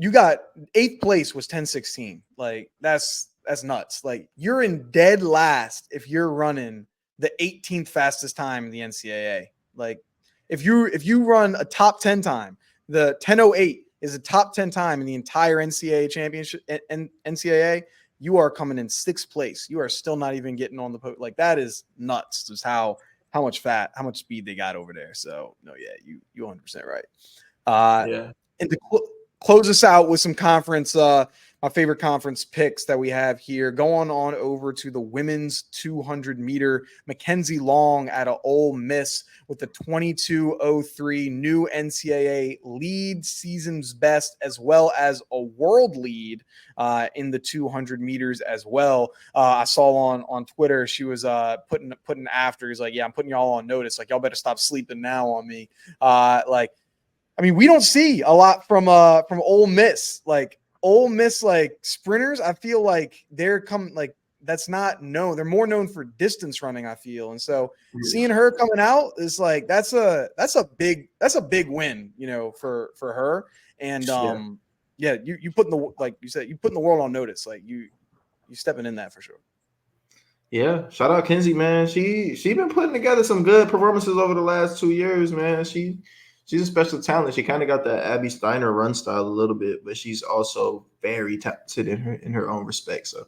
you got 8th place was 10:16. Like that's nuts. Like you're in dead last if you're running the 18th fastest time in the NCAA. Like if you run a top 10 time, the 10:08 is a top 10 time in the entire NCAA championship. NCAA, you are coming in 6th place. You are still not even getting on the podium. Like that is nuts. Just how much speed they got over there. So no, yeah, you 100% right. And to close us out with some conference, my favorite conference picks that we have here. Going on over to the women's 200 meter, Mackenzie Long out of Ole Miss with the 22:03 new NCAA lead, season's best, as well as a world lead in the 200 meters as well. I saw on Twitter she was putting after. He's like, yeah, I'm putting y'all on notice. Like y'all better stop sleeping now on me. I mean, we don't see a lot from Ole Miss. Like Ole Miss, like sprinters, I feel like that's not known. They're more known for distance running, I feel. And so seeing her coming out is like that's a big win, for her. And you putting the, like you said, you putting the world on notice. Like you stepping in that for sure. Yeah, shout out Kenzie, man. She been putting together some good performances over the last 2 years, man. She's a special talent. She kind of got that Abby Steiner run style a little bit, but she's also very talented in her own respect. So,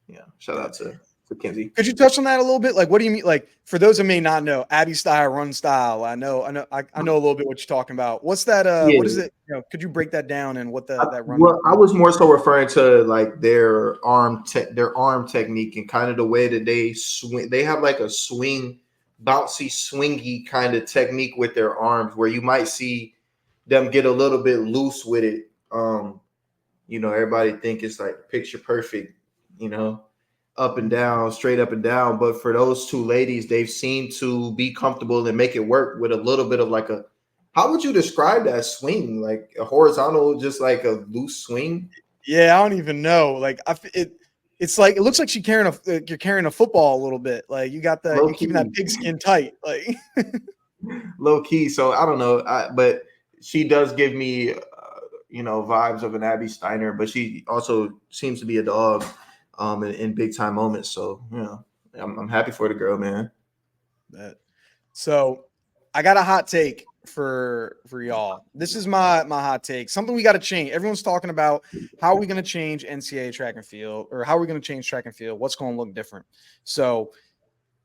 yeah, shout out to Kenzie. Could you touch on that a little bit? Like, what do you mean? Like, for those who may not know, Abby Steiner run style. I know a little bit what you're talking about. What's that? What is it? Could you break that down and what that run? Well, I was more so referring to like their arm technique and kind of the way that they swing. They have like a bouncy, swingy kind of technique with their arms where you might see them get a little bit loose with it. Everybody think it's like picture perfect, up and down, straight up and down. But for those two ladies, they've seemed to be comfortable and make it work with a little bit of like how would you describe that swing? Like a horizontal, just like a loose swing? Yeah, I don't even know. Like it's like it looks like you're carrying a football a little bit. Like you're keeping that pigskin tight, like low key. So I don't know, but she does give me, vibes of an Abby Steiner. But she also seems to be a dog, in big time moments. So I'm happy for the girl, man. So I got a hot take for y'all. This is my hot take. Something we got to change. Everyone's talking about how are we going to change NCAA track and field, or how are we going to change track and field? What's going to look different? So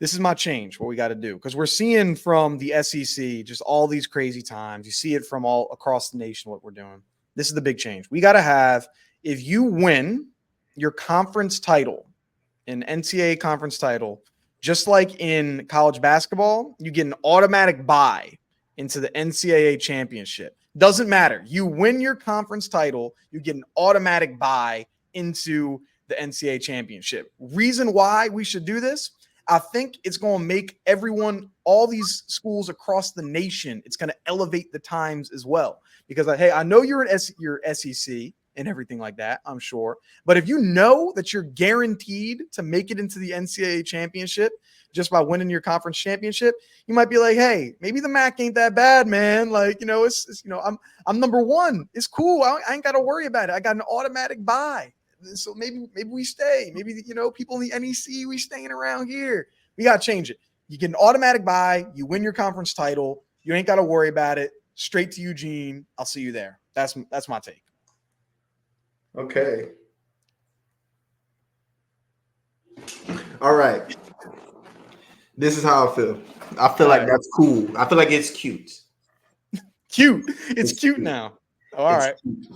this is my change, what we got to do, because we're seeing from the SEC just all these crazy times. You see it from all across the nation, what we're doing. This is the big change. We got to have, if you win your conference title, an NCAA conference title, just like in college basketball, you get an automatic bye into the NCAA championship. Doesn't matter. You win your conference title, you get an automatic bye into the NCAA championship. Reason why we should do this, I think it's going to make all these schools across the nation, it's going to elevate the times as well. Because, hey, I know you're SEC and everything like that, I'm sure. But if you know that you're guaranteed to make it into the NCAA championship just by winning your conference championship, you might be like, hey, maybe the MAC ain't that bad, man. Like, I'm number one. It's cool. I ain't got to worry about it. I got an automatic bye. So maybe we stay. Maybe, people in the NEC, we staying around here. We got to change it. You get an automatic bye. You win your conference title. You ain't got to worry about it. Straight to Eugene. I'll see you there. That's my take. Okay. All right. This is how I feel. I feel like that's cool. I feel like it's cute. Cute. It's cute now. Oh, all right. Cute.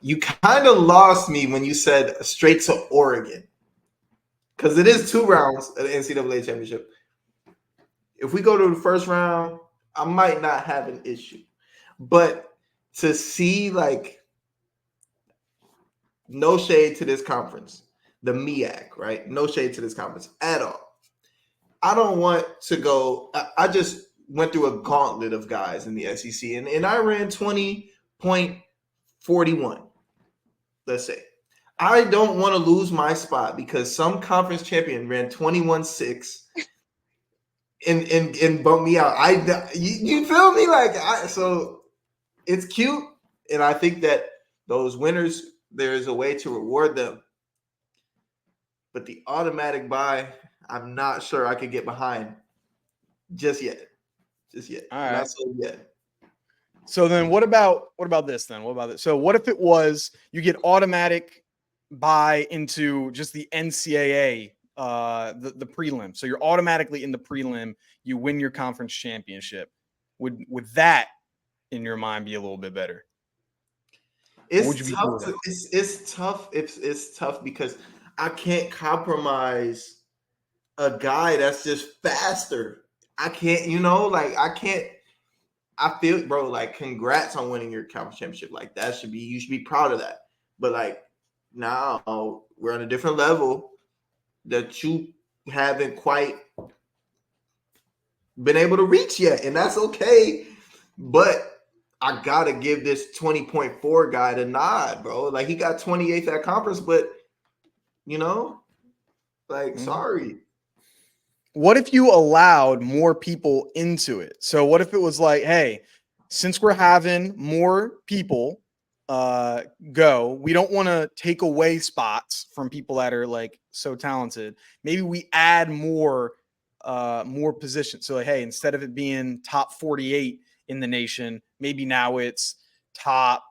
You kind of lost me when you said straight to Oregon, because it is 2 rounds of the NCAA championship. If we go to the first round, I might not have an issue. But to see, like, no shade to this conference, the MEAC, right? No shade to this conference at all. I don't want to go. I just went through a gauntlet of guys in the SEC, and I ran 20.41. Let's say I don't want to lose my spot because some conference champion ran 21.6 and bumped me out. You feel me? So it's cute, and I think that those winners, there is a way to reward them. But the automatic buy, I'm not sure I could get behind just yet. All right. Not so yet. So then what about this then? What about this? So what if it was you get automatic buy into just the NCAA, the prelim. So you're automatically in the prelim, you win your conference championship. Would that in your mind be a little bit better? It's tough. It's tough because I can't compromise a guy that's just faster. I can't, I can't. I feel, bro, like, congrats on winning your conference championship. Like, you should be proud of that. But like, now we're on a different level that you haven't quite been able to reach yet, and that's okay. But I gotta give this 20.4 guy the nod, bro. Like, he got 28th at conference, but sorry. What if you allowed more people into it? So what if it was like, hey, since we're having more people go, we don't want to take away spots from people that are like so talented. Maybe we add more positions. So like, hey, instead of it being top 48 in the nation, maybe now it's top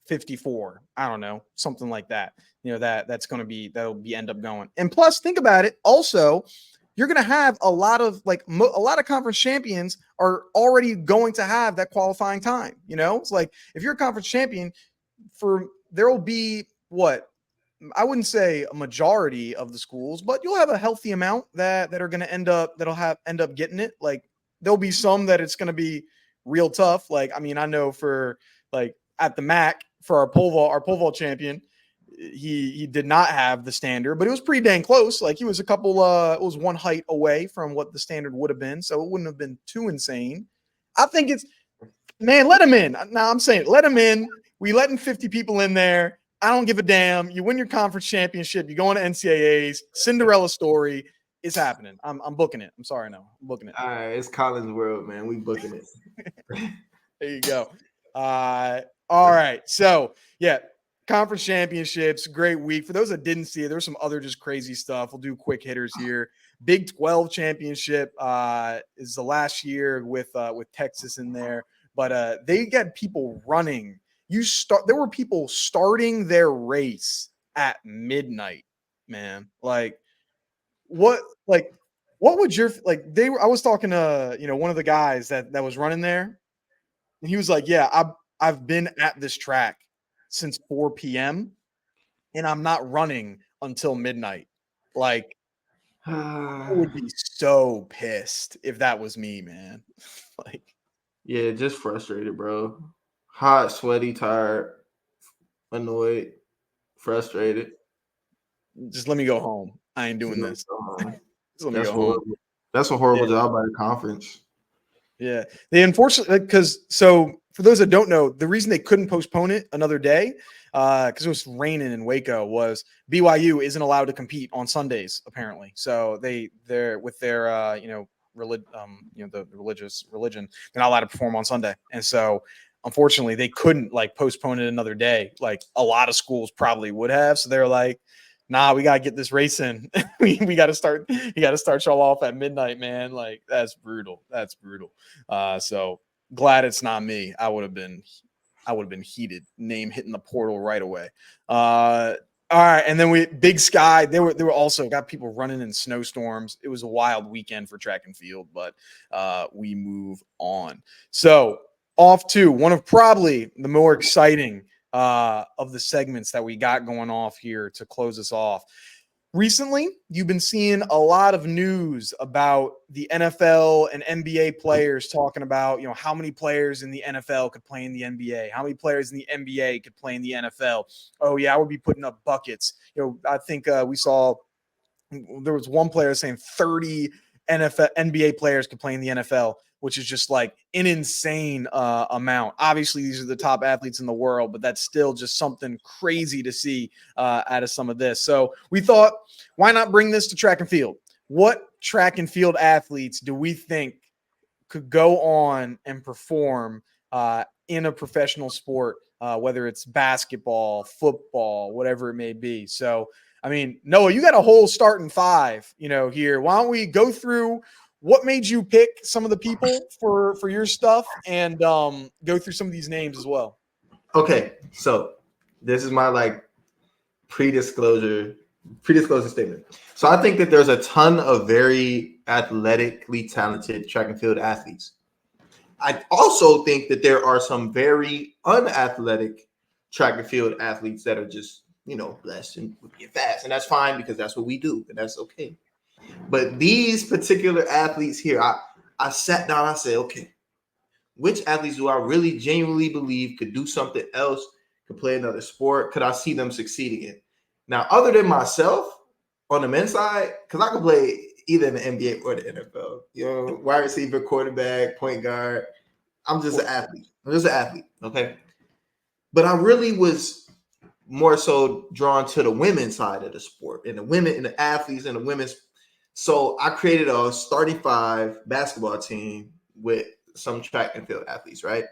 54. I don't know, something like that. That'll be end up going. And plus, think about it. Also, you're going to have a lot of conference champions are already going to have that qualifying time. It's like if you're a conference champion, there will be I wouldn't say a majority of the schools, but you'll have a healthy amount that are going to end up getting it. Like there'll be some that it's going to be real tough. Like, I mean, I know for like at the MAC for our pole vault champion, he did not have the standard, but it was pretty dang close. Like he was it was one height away from what the standard would have been. So it wouldn't have been too insane. I think let him in. Now I'm saying, let him in. We letting 50 people in there. I don't give a damn. You win your conference championship. You go into NCAAs. Cinderella story. It's happening. I'm booking it. I'm sorry. No, I'm booking it. All right. It's Colin's world, man. We booking it. There you go. All right. So yeah, conference championships, great week. For those that didn't see it, there's some other just crazy stuff. We'll do quick hitters here. Big 12 championship is the last year with Texas in there, but they got people running. There were people starting their race at midnight, man. Like what would your I was talking to one of the guys that was running there, and he was like, yeah, I've been at this track since 4 p.m. and I'm not running until midnight. Like, I would be so pissed if that was me, man. Yeah, just frustrated, bro. Hot, sweaty, tired, annoyed, frustrated. Just let me go home. I ain't doing this. Just let me go home. That's a horrible job by the conference. Yeah. They unfortunately, for those that don't know, the reason they couldn't postpone it another day, because it was raining in Waco, was BYU isn't allowed to compete on Sundays, apparently. So they're with their the religious religion, they're not allowed to perform on Sunday. And so unfortunately they couldn't postpone it another day. Like a lot of schools probably would have. So they're like, nah, we gotta get this race in. we gotta start. You gotta start y'all off at midnight, man. Like that's brutal. That's brutal. So glad it's not me. I would have been heated. Name hitting the portal right away. All right, and then Big Sky. They were also got people running in snowstorms. It was a wild weekend for track and field, but we move on. So off to one of probably the more exciting of the segments that we got going off here to close us off. Recently, you've been seeing a lot of news about the NFL and NBA players talking about, how many players in the NFL could play in the NBA, how many players in the NBA could play in the NFL. Oh yeah, I would be putting up buckets. I think we saw there was one player saying 30 NBA players could play in the NFL. which is just like an insane amount. Obviously, these are the top athletes in the world, but that's still just something crazy to see out of some of this. So we thought, why not bring this to track and field? What track and field athletes do we think could go on and perform in a professional sport, whether it's basketball, football, whatever it may be? So, I mean, Noah, you got a whole starting five, here. Why don't we go through what made you pick some of the people for your stuff and go through some of these names as well? Okay, so this is my pre-disclosure statement. So I think that there's a ton of very athletically talented track and field athletes. I also think that there are some very unathletic track and field athletes that are just, blessed and get fast. And that's fine because that's what we do. And that's okay. But these particular athletes here, I sat down, I said, okay, which athletes do I really genuinely believe could do something else, could play another sport? Could I see them succeeding in? Now, other than myself on the men's side, because I could play either in the NBA or the NFL, wide receiver, quarterback, point guard. I'm just an athlete. Okay. But I really was more so drawn to the women's side of the sport and the women and the athletes and the women's. So I created a starting five basketball team with some track and field athletes, right?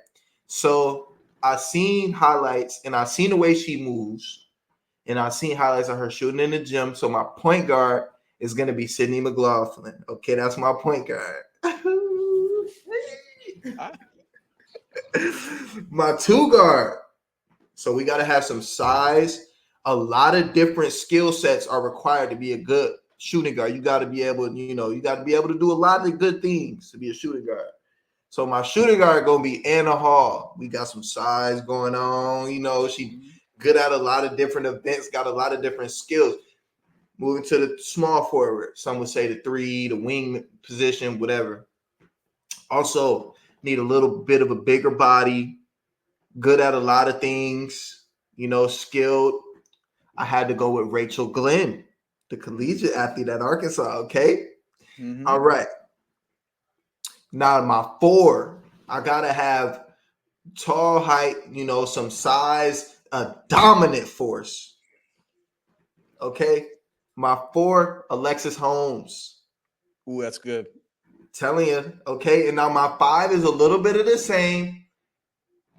So I seen highlights and I seen the way she moves and I seen highlights of her shooting in the gym. So my point guard is going to be Sydney McLaughlin. Okay, that's my point guard. My two guard. So we got to have some size. A lot of different skill sets are required to be a good shooting guard. You got to be able, you got to be able to do a lot of good things to be a shooting guard. So my shooting guard going to be Anna Hall. We got some size going on. She good at a lot of different events, got a lot of different skills. Moving to the small forward. Some would say the three, the wing position, whatever. Also need a little bit of a bigger body. Good at a lot of things, skilled. I had to go with Rachel Glenn, the collegiate athlete at Arkansas, okay? Mm-hmm. All right. Now, my four, I got to have tall height, some size, a dominant force, okay? My four, Alexis Holmes. Ooh, that's good. Telling you, okay? And now my five is a little bit of the same.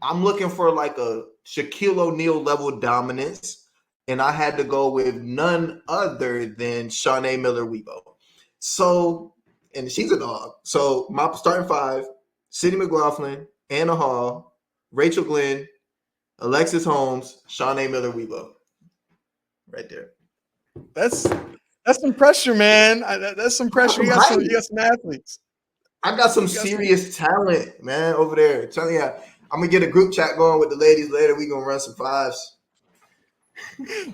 I'm looking for like a Shaquille O'Neal level dominance, and I had to go with none other than Shanae Miller-Weibo. So, and she's a dog. So my starting five: Sydney McLaughlin, Anna Hall, Rachel Glenn, Alexis Holmes, Shanae Miller-Weibo. Right there. That's some pressure, man. That's some pressure. You got some athletes. I got some serious talent, man, over there. Telling you. I'm going to get a group chat going with the ladies later. We're going to run some fives.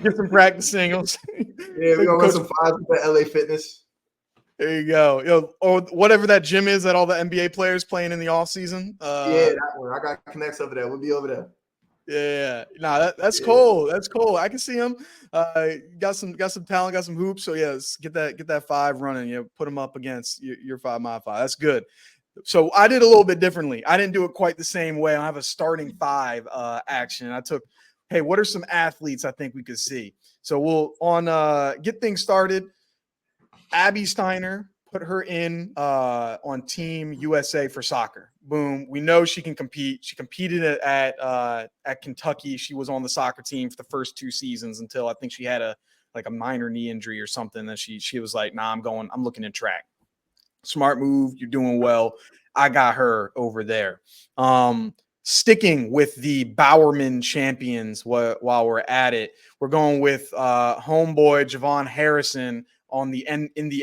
Get some practice singles. Yeah, we're going to run some fives with LA Fitness. There you go. Or whatever that gym is that all the NBA players playing in the offseason. Yeah, that one. I got connects over there. We'll be over there. Yeah. No, that's cool. That's cool. I can see him. Got some talent, got some hoops. So, yeah, get that five running. Put them up against your five, my five. That's good. So I did a little bit differently. I didn't do it quite the same way. I have a starting five action. I took, hey, what are some athletes I think we could see? So we'll get things started. Abby Steiner, put her in on Team USA for soccer. Boom. We know she can compete. She competed at Kentucky. She was on the soccer team for the first 2 seasons until I think she had a minor knee injury or something. That she was like, nah, I'm looking at track. Smart move. You're doing well. I got her over there. Sticking with the Bowerman champions while we're at it, we're going with homeboy Javon Harrison in the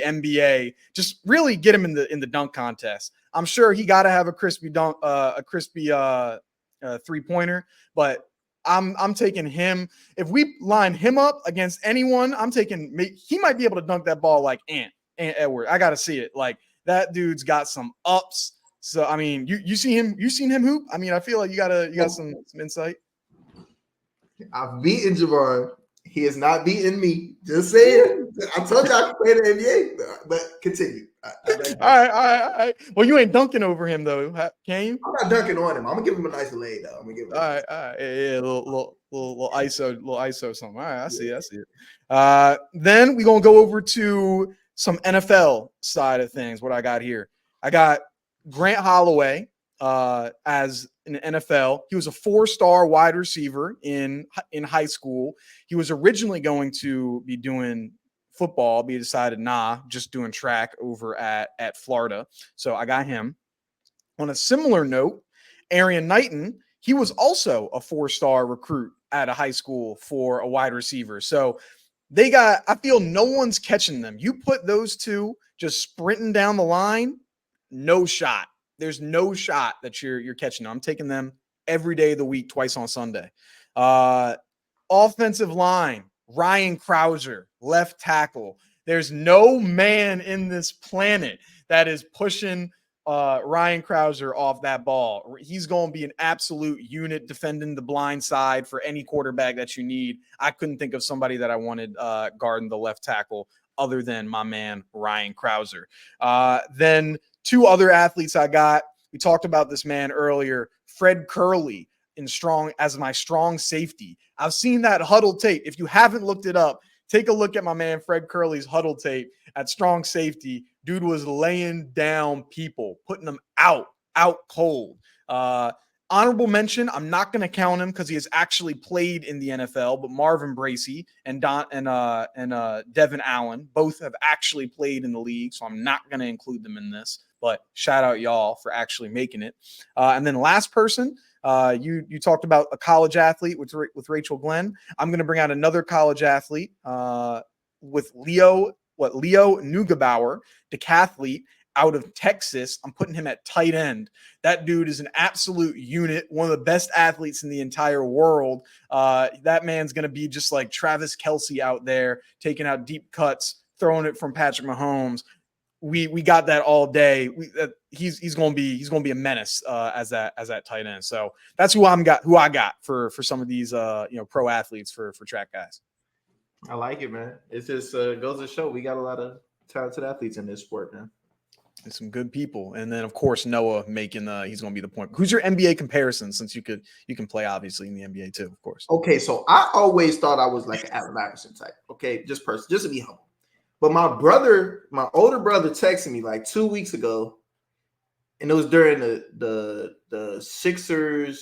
NBA. Just really get him in the dunk contest. I'm sure he got to have a crispy dunk, a crispy 3-pointer, but I'm taking him. If we line him up against anyone, he might be able to dunk that ball like Ant Edward. I got to see it. Like, that dude's got some ups. So, I mean, you seen him hoop? I mean, I feel like you got some insight. I've beaten Javon. He has not beaten me. Just saying. I told you I could play the NBA, but continue. All right. Well, you ain't dunking over him though, can you? I'm not dunking on him. I'm gonna give him a nice lay though. I'm gonna give him. All right. Yeah, little ISO something. All right, I see it. Then we gonna go over to some NFL side of things. What I got here, I got Grant Holloway as an NFL. He was a 4-star wide receiver in high school. He was originally going to be doing football, but he decided, just doing track over at Florida. So I got him. On a similar note, Arion Knighton, he was also a 4-star recruit at a high school for a wide receiver. So I feel no one's catching them. You put those two just sprinting down the line, no shot. There's no shot that you're catching them. I'm taking them every day of the week, twice on Sunday. Offensive line, Ryan Krauser, left tackle. There's no man in this planet that is pushing Ryan Krauser off that ball. He's going to be an absolute unit defending the blind side for any quarterback that you need. I couldn't think of somebody that I wanted guarding the left tackle other than my man, Ryan Krauser. Then 2 other athletes I got. We talked about this man earlier, Fred Curley as my strong safety. I've seen that huddle tape. If you haven't looked it up, take a look at my man Fred Curley's huddle tape at strong safety. Dude was laying down people, putting them out cold. Honorable mention, I'm not going to count him because he has actually played in the NFL, but Marvin Bracey and Devin Allen both have actually played in the league, so I'm not going to include them in this. But shout out y'all for actually making it. And then last person, you talked about a college athlete with Rachel Glenn. I'm going to bring out another college athlete with Leo Neugebauer, decathlete out of Texas. I'm putting him at tight end. That dude is an absolute unit, one of the best athletes in the entire world. That man's going to be just like Travis Kelce out there, taking out deep cuts, throwing it from Patrick Mahomes. We got that all day. He's going to be a menace as that tight end. So that's who I got for some of these pro athletes for track guys. I like it, man. It just goes to show we got a lot of talented athletes in this sport, man. And some good people. And then of course Noah making he's going to be the point. Who's your NBA comparison, since you can play obviously in the NBA too, of course. Okay, so I always thought I was like an Allen Iverson type. Okay, just to be humble. But my older brother texted me like 2 weeks ago, and it was during the Sixers